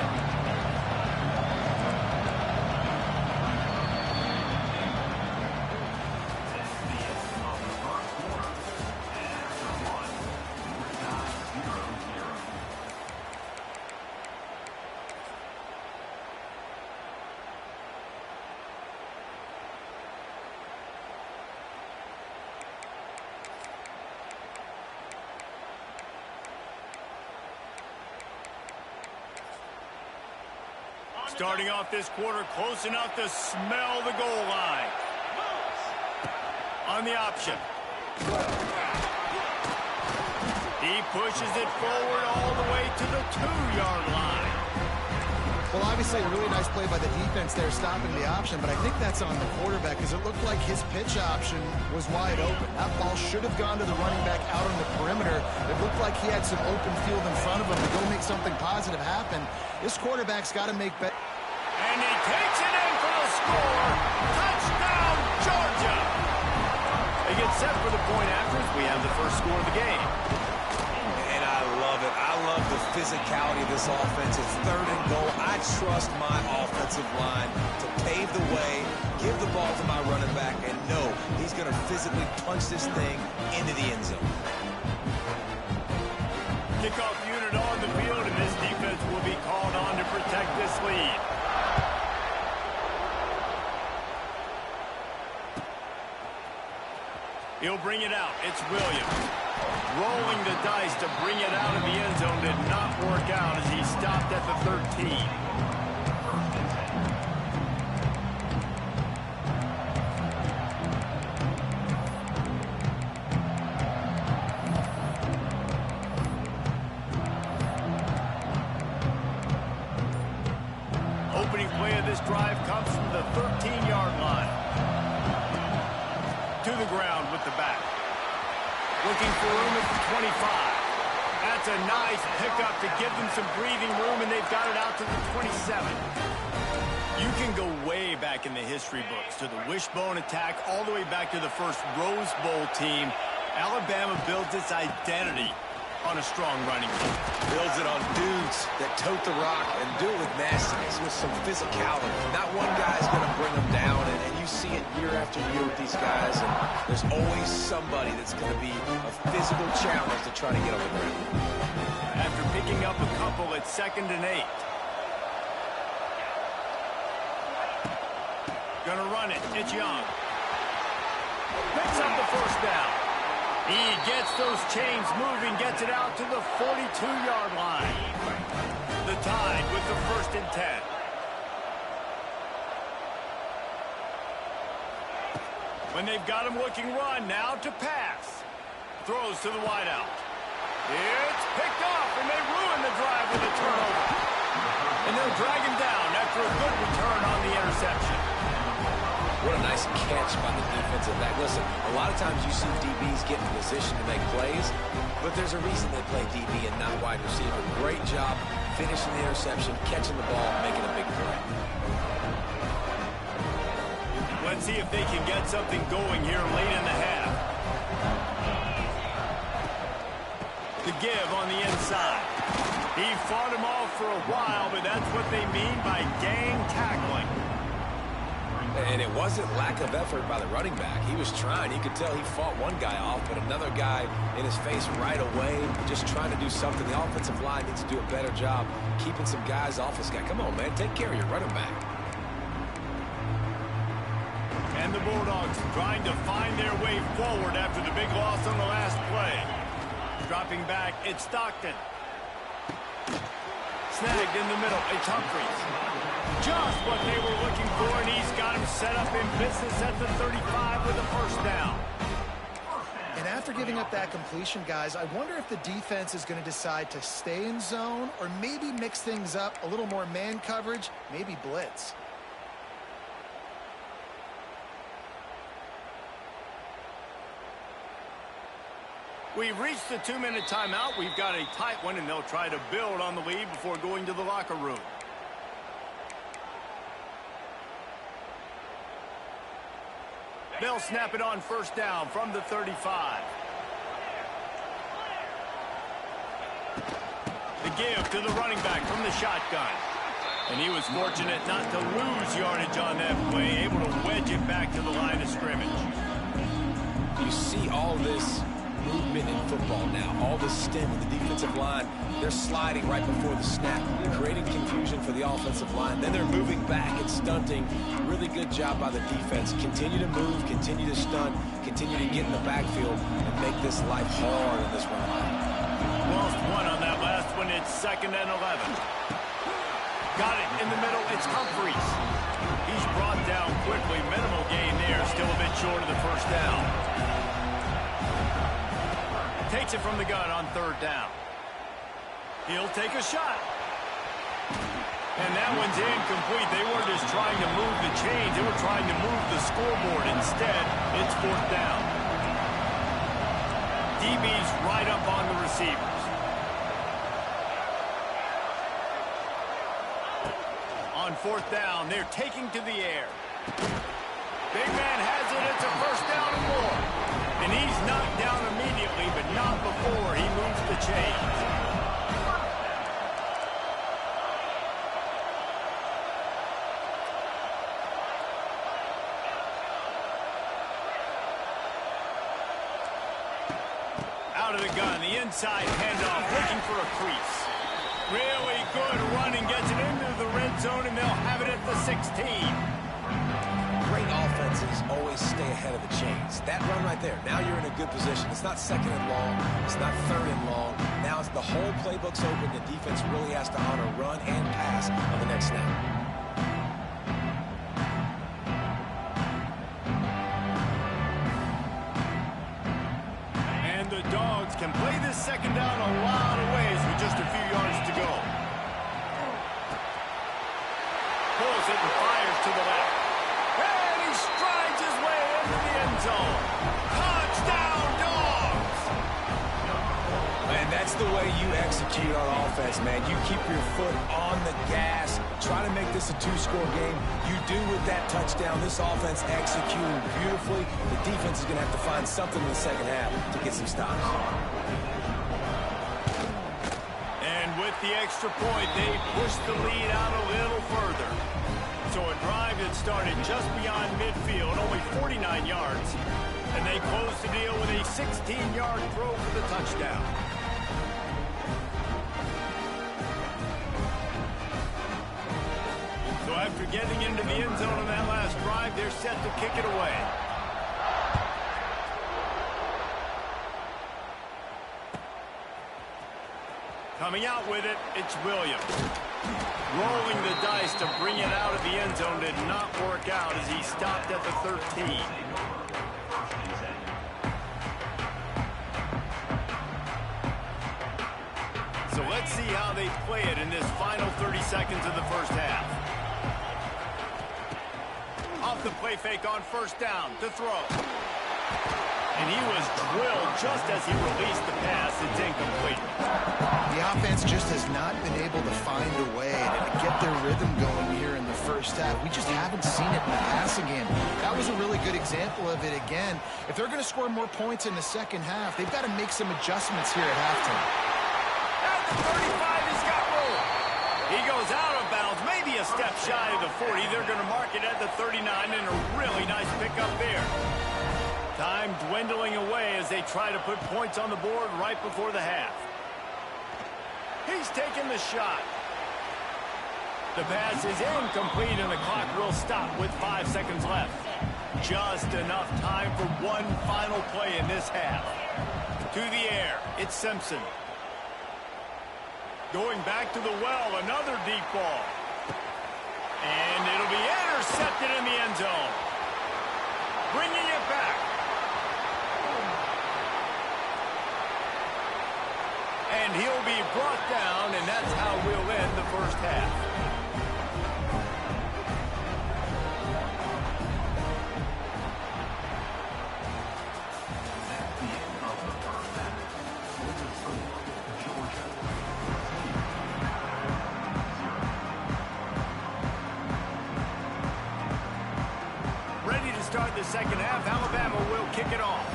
[SPEAKER 1] Starting off this quarter close enough to smell the goal line. On the option. He pushes it forward all the way to the 2-yard line.
[SPEAKER 3] Well, obviously a really nice play by the defense there stopping the option, but I think that's on the quarterback because it looked like his pitch option was wide open. That ball should have gone to the running back out on the perimeter. It looked like he had some open field in front of him to go make something positive happen. This quarterback's got to make better.
[SPEAKER 1] And he takes it in for the score. Touchdown, Georgia. They get set for the point after as we have the first score of the game.
[SPEAKER 2] And I love it. I love the physicality of this offense. It's 3rd and goal. I trust my offensive line to pave the way, give the ball to my running back, and know he's going to physically punch this thing into the end zone.
[SPEAKER 1] Kickoff unit on the field, and this defense will be called on to protect this lead. He'll bring it out. It's Williams. Rolling the dice to bring it out of the end zone did not work out as he stopped at the 13. Opening play of this drive comes from the 13-yard line. To the ground with the back. Looking for room at the 25. That's a nice pickup to give them some breathing room, and they've got it out to the 27. You can go way back in the history books to the wishbone attack all the way back to the first Rose Bowl team. Alabama builds its identity on a strong running game.
[SPEAKER 2] Builds it on dudes that tote the rock and do it with nastiness, with some physicality. Not one guy's going to bring them down, and you see it year after year with these guys, and there's always somebody that's going to be a physical challenge to try to get on the ground.
[SPEAKER 1] After picking up a couple, it's 2nd and 8. Gonna run it. It's Young. Picks up the first down. He gets those chains moving, gets it out to the 42-yard line. The Tide with the 1st and 10. When they've got him looking run, now to pass. Throws to the wideout. It's picked off, and they ruin the drive with a turnover. And they'll drag him down after a good return on the interception.
[SPEAKER 2] What a nice catch by the defensive back. Listen, a lot of times you see DBs get in position to make plays, but there's a reason they play DB and not wide receiver. Great job finishing the interception, catching the ball, making a big play.
[SPEAKER 1] Let's see if they can get something going here late in the half. The give on the inside. He fought him off for a while, but that's what they mean by gang tackling.
[SPEAKER 2] And it wasn't lack of effort by the running back. He was trying. You could tell he fought one guy off, but another guy in his face right away, just trying to do something. The offensive line needs to do a better job keeping some guys off this guy. Come on, man. Take care of your running back.
[SPEAKER 1] And the Bulldogs trying to find their way forward after the big loss on the last play. Dropping back, it's Stockton. Snagged in the middle, it's Humphries. Just what they were looking for, and he's got him set up in business at the 35 with a first down.
[SPEAKER 3] And after giving up that completion, guys, I wonder if the defense is going to decide to stay in zone or maybe mix things up, a little more man coverage, maybe blitz.
[SPEAKER 1] We've reached the 2-minute timeout. We've got a tight one, and they'll try to build on the lead before going to the locker room. They'll snap it on first down from the 35. The give to the running back from the shotgun. And he was fortunate not to lose yardage on that play, able to wedge it back to the line of scrimmage.
[SPEAKER 2] You see all this movement in football now, all the stem in the defensive line. They're sliding right before the snap, creating confusion for the offensive line. Then they're moving back and stunting. Really good job by the defense. Continue to move, continue to stunt, continue to get in the backfield and make this life hard in this run line.
[SPEAKER 1] Lost one on that last one. It's 2nd and 11. Got it in the middle. It's Humphries. He's brought down quickly. Minimal gain there. Still a bit short of the first down. Takes it from the gun on 3rd down. He'll take a shot. And that one's incomplete. They weren't just trying to move the chains. They were trying to move the scoreboard. Instead, it's 4th down. DB's right up on the receivers. On 4th down, they're taking to the air. Big man has it. It's a 1st down and more. And he's knocked down immediately, but not before he moves the chains. Out of the gun, the inside handoff, looking for a crease. Really good running, gets it into the red zone, and they'll have it at the 16.
[SPEAKER 2] Great offenses always stay ahead of the chains. That run right there, now you're in a good position. It's not 2nd and long. It's not 3rd and long. Now it's the whole playbook's open. The defense really has to honor run and pass on the next snap.
[SPEAKER 1] And the Dogs can play this 2nd down a lot of ways with just a few yards to go. Pulls it and fires to the left. And he strides his way into the end zone. Touchdown, Dogs!
[SPEAKER 2] And that's the way you execute on offense, man. You keep your foot on the gas. Try to make this a 2-score game. You do with that touchdown. This offense executing beautifully. The defense is going to have to find something in the second half to get some stops.
[SPEAKER 1] And with the extra point, they push the lead out a little further. So a drive that started just beyond midfield, only 49 yards. And they close the deal with a 16-yard throw for the touchdown. So after getting into the end zone on that last drive, they're set to kick it away. Coming out with it, it's Williams. Rolling the dice to bring it out of the end zone did not work out as he stopped at the 13. So let's see how they play it in this final 30 seconds of the first half. Off the play fake on 1st down to throw. And he was drilled just as he released the pass. It's incomplete.
[SPEAKER 3] The offense just has not been able to find a way to get their rhythm going here in the first half. We just haven't seen it in the passing game. That was a really good example of it again. If they're going to score more points in the second half, they've got to make some adjustments here at halftime.
[SPEAKER 1] At the 35, he's got room. He goes out of bounds, maybe a step shy of the 40. They're going to mark it at the 39, and a really nice pickup there. Time dwindling away as they try to put points on the board right before the half. He's taking the shot. The pass is incomplete, and the clock will stop with 5 seconds left. Just enough time for one final play in this half. To the air, it's Simpson. Going back to the well, another deep ball. And it'll be intercepted in the end zone. Bringing it back. And he'll be brought down, and that's how we'll end the first half. Ready to start the second half. Alabama will kick it off.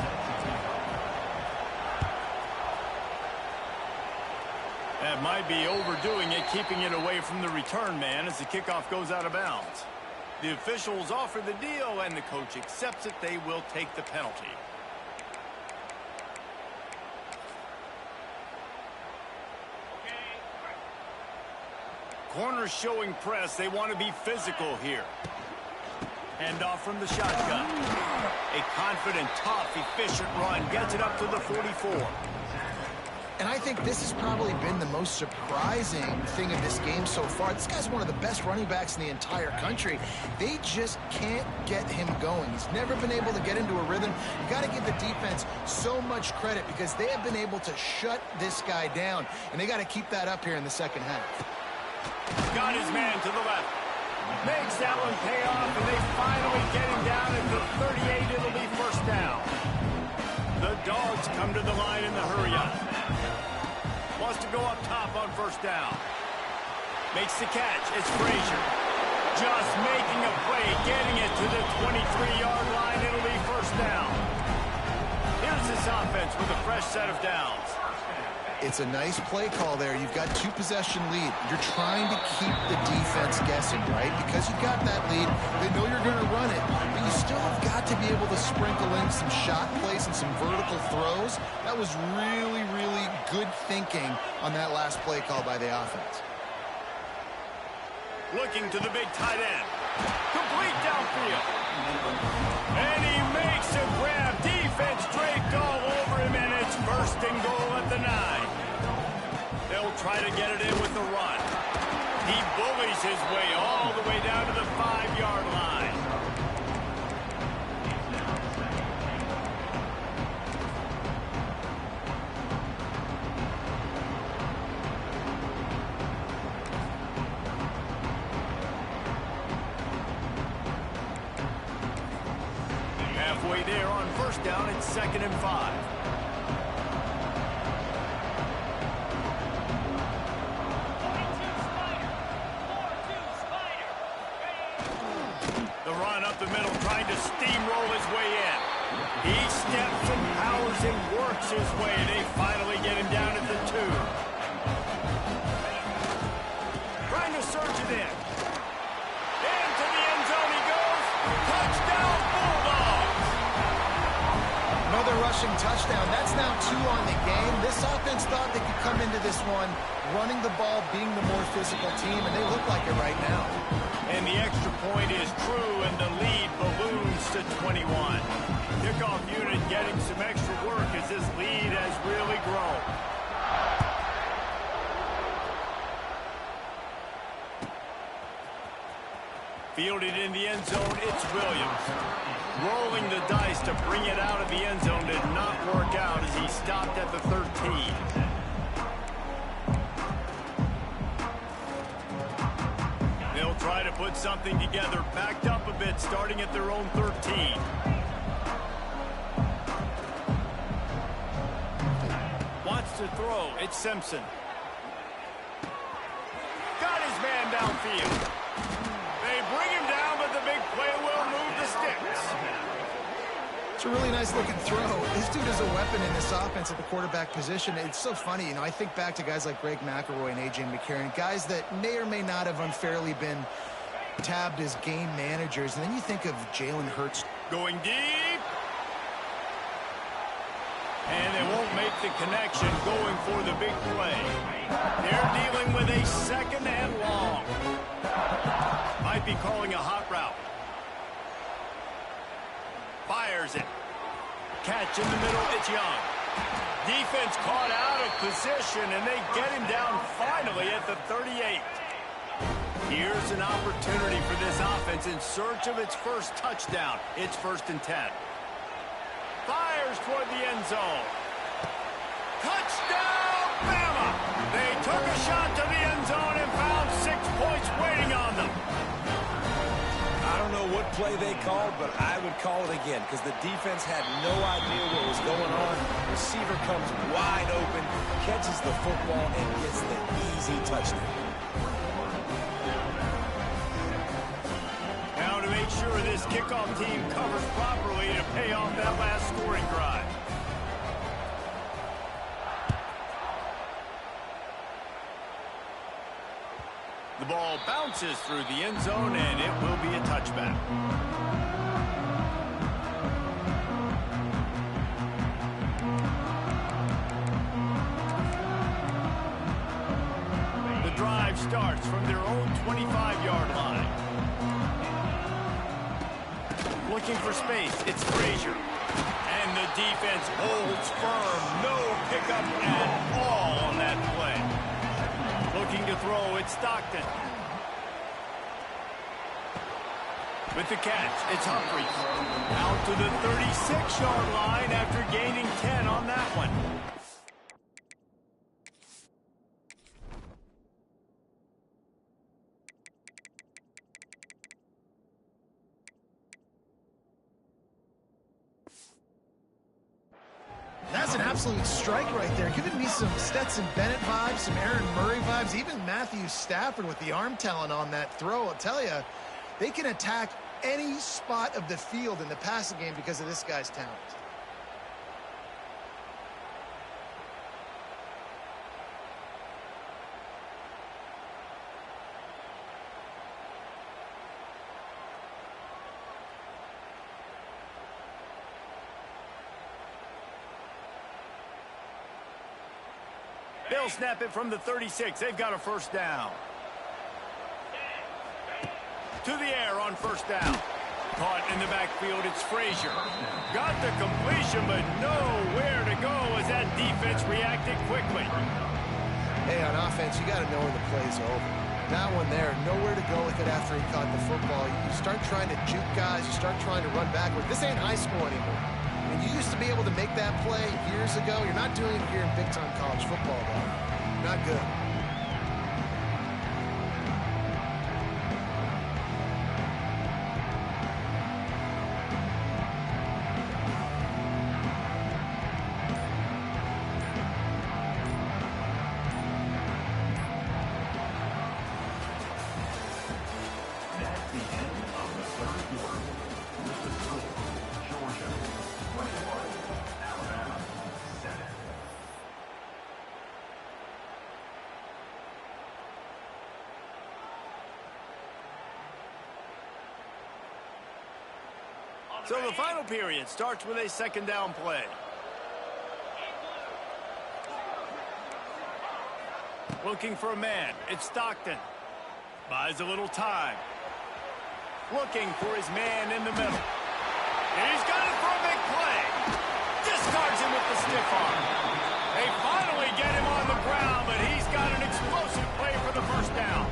[SPEAKER 1] That might be overdoing it, keeping it away from the return man as the kickoff goes out of bounds. The officials offer the deal, and the coach accepts it. They will take the penalty. Corners showing press. They want to be physical here. Hand off from the shotgun. A confident, tough, efficient run. Gets it up to the 44.
[SPEAKER 3] And I think this has probably been the most surprising thing of this game so far. This guy's one of the best running backs in the entire country. They just can't get him going. He's never been able to get into a rhythm. You got to give the defense so much credit because they have been able to shut this guy down. And they got to keep that up here in the second half.
[SPEAKER 1] Got his man to the left. Makes that one pay off, and they finally get him down at the 38. It'll be first down. The Dogs come to the line in the hurry-up. Wants to go up top on first down. Makes the catch. It's Frazier. Just making a play, getting it to the 23-yard line. It'll be first down. Here's this offense with a fresh set of downs.
[SPEAKER 3] It's a nice play call there. You've got two-possession lead. You're trying to keep the defense guessing, right? Because you got that lead, they know you're going to run it, but you still have got to be able to sprinkle in some shot plays and some vertical throws. That was really, really good thinking on that last play call by the offense.
[SPEAKER 1] Looking to the big tight end. Complete downfield. And he makes a grab. Defense draped all over him, and it's first and goal at the 9. They'll try to get it in with the run. He bullies his way all the way down to the 5-yard line. Halfway there on first down, it's 2nd and 5. The run up the middle, trying to steamroll his way in. He steps and powers and works his way. They finally get him down at the 2. Trying to surge it in. Into the end zone he goes. Touchdown, Bulldogs!
[SPEAKER 3] Another rushing touchdown. That's now 2 on the game. This offense thought they could come into this one running the ball, being the more physical team, and they look like it right now.
[SPEAKER 1] And the extra point is true, and the lead balloons to 21. Kickoff unit getting some extra work as this lead has really grown. Fielded in the end zone, it's Williams. Rolling the dice to bring it out of the end zone did not work out as he stopped at the 13. They'll try to put something together, backed up a bit, starting at their own 13. Wants to throw. It's Simpson. Got his man downfield. They bring him down, but the big play will move the sticks.
[SPEAKER 3] It's a really nice looking throw. This dude is a weapon in this offense at the quarterback position. It's so funny, you know, I think back to guys like Greg McElroy and A.J. McCarron, guys that may or may not have unfairly been tabbed as game managers. And then you think of Jalen Hurts.
[SPEAKER 1] Going deep. And they won't make the connection going for the big play. They're dealing with a 2nd and long. Might be calling a hot route. Fires it. Catch in the middle, it's Young. Defense caught out of position, and they get him down finally at the 38. Here's an opportunity for this offense in search of its first touchdown. It's 1st and 10. Fires toward the end zone. Touchdown, Bama!
[SPEAKER 2] play they called, but I would call it again because the defense had no idea what was going on. Receiver comes wide open, catches the football, and gets the easy touchdown.
[SPEAKER 1] Now to make sure this kickoff team covers properly to pay off that last scoring drive. The ball bounces through the end zone, and it will be a touchback. The drive starts from their own 25-yard line. Looking for space, it's Frazier. And the defense holds firm. No pickup at all on that play. Looking to throw, it's Stockton. With the catch, it's Humphries. Out to the 36-yard line after gaining 10 on that one.
[SPEAKER 3] That's an absolute strike right there, giving me some Stetson Bennett vibes, some Aaron Murray vibes, even Matthew Stafford with the arm talent on that throw. I'll tell you, they can attack any spot of the field in the passing game because of this guy's talent.
[SPEAKER 1] They'll snap it from the 36. They've got a first down. To the air on first down. Caught in the backfield, it's Frazier. Got the completion, but nowhere to go as that defense reacted quickly.
[SPEAKER 3] Hey, on offense, you got to know when the play's over. That one there, nowhere to go with it after he caught the football. You start trying to juke guys. You start trying to run backward. This ain't high school anymore. I mean, you used to be able to make that play years ago. You're not doing it here in big-time college football, though. Not good.
[SPEAKER 4] That's the end of the third quarter. Mississippi, Georgia, 21, Alabama, 7.
[SPEAKER 1] So the final period starts with a second down play. Looking for a man, it's Stockton. Buys a little time. Looking for his man in the middle. He's got it for a big play. Discards him with the stiff arm. They finally get him on the ground, but he's got an explosive play for the first down.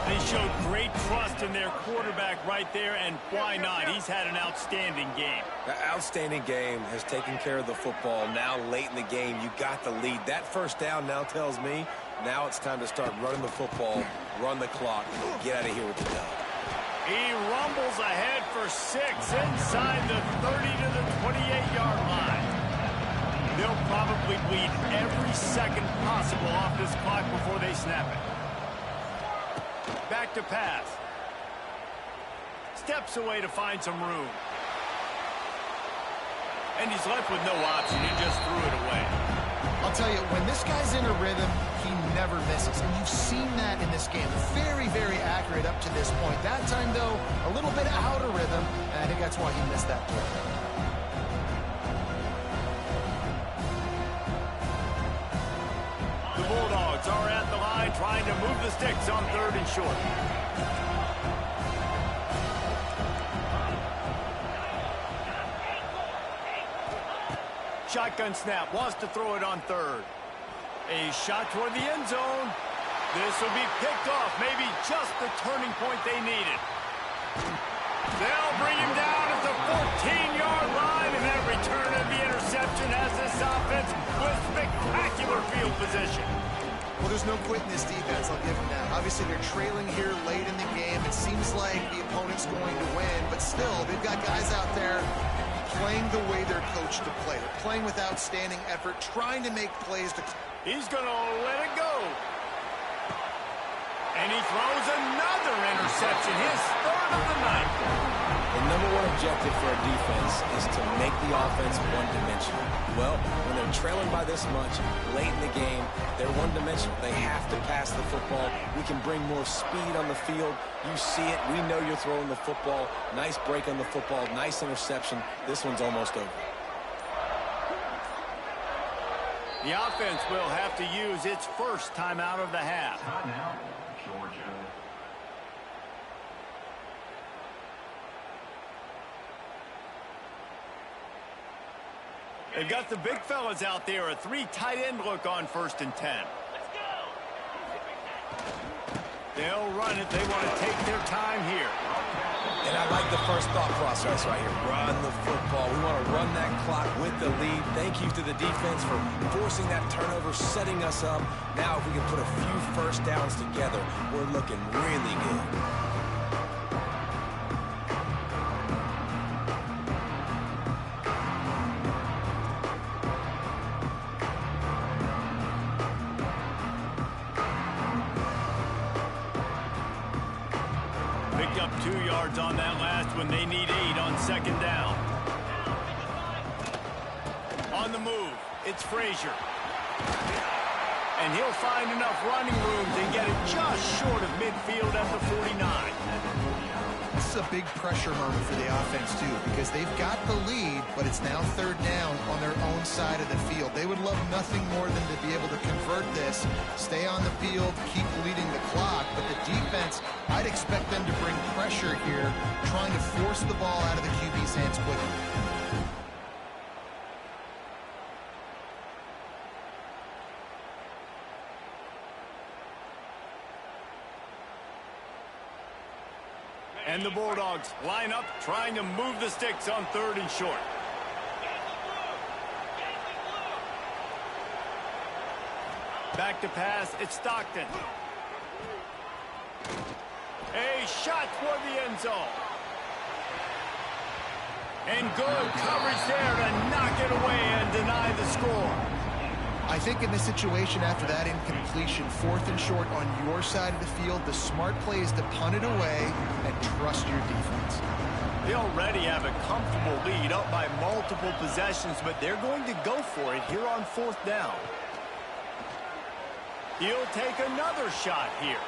[SPEAKER 1] They showed great trust in their quarterback right there, and why not? He's had an outstanding game.
[SPEAKER 2] The outstanding game has taken care of the football. Now late in the game, you got the lead. That first down now tells me now it's time to start running the football, run the clock, get out of here with the dub.
[SPEAKER 1] He rumbles ahead for 6 inside the 30 to the 28-yard line. They'll probably bleed every second possible off this clock before they snap it. Back to pass. Steps away to find some room. And he's left with no option. He just threw it away.
[SPEAKER 3] I'll tell you, when this guy's in a rhythm, he never misses. And you've seen that in this game. Very, very accurate up to this point. That time, though, a little bit out of rhythm. And I think that's why he missed that play.
[SPEAKER 1] The Bulldogs are at the line trying to move the sticks on 3rd and short. Shotgun snap, wants to throw it on 3rd. A shot toward the end zone. This will be picked off, maybe just the turning point they needed. They'll bring him down at the 14-yard line, and that return of the interception has this offense with spectacular field position.
[SPEAKER 3] Well, there's no quitting this defense. I'll give them that. Obviously, they're trailing here late in the game. It seems like the opponent's going to win, but still, they've got guys out there playing the way they're coached to play. They're playing with outstanding effort, trying to make plays to...
[SPEAKER 1] He's going to let it go. And he throws another interception, his third of the night.
[SPEAKER 2] The number one objective for a defense is to make the offense one-dimensional. Well, when they're trailing by this much, late in the game, they're one-dimensional. They have to pass the football. We can bring more speed on the field. You see it. We know you're throwing the football. Nice break on the football. Nice interception. This one's almost over.
[SPEAKER 1] The offense will have to use its first timeout of the half.
[SPEAKER 4] Timeout, Georgia.
[SPEAKER 1] They've got the big fellas out there. A 3 tight end look on 1st and 10. They'll run it. They want to take their time here.
[SPEAKER 2] And I like the first thought process right here. Run the football. We want to run that clock with the lead. Thank you to the defense for forcing that turnover, setting us up. Now if we can put a few first downs together, we're looking really good.
[SPEAKER 1] Picked up 2 yards on that last one. They need 8 on 2nd down. On the move, it's Frazier. And he'll find enough running room to get it just short of midfield at the 49.
[SPEAKER 3] This is a big pressure moment for the offense, too, because they've got the lead, but it's now 3rd down on their own side of the field. They would love nothing more than to be able to convert this, stay on the field, keep leading the clock, but the defense, I'd expect them to bring pressure here, trying to force the ball out of the QB's hands quickly.
[SPEAKER 1] And the Bulldogs line up, trying to move the sticks on 3rd and short. Back to pass, it's Stockton. A shot toward the end zone. And good coverage there to knock it away and deny the score.
[SPEAKER 3] I think in this situation after that incompletion, 4th and short on your side of the field, the smart play is to punt it away and trust your defense.
[SPEAKER 1] They already have a comfortable lead up by multiple possessions, but they're going to go for it here on 4th down. He'll take another shot here.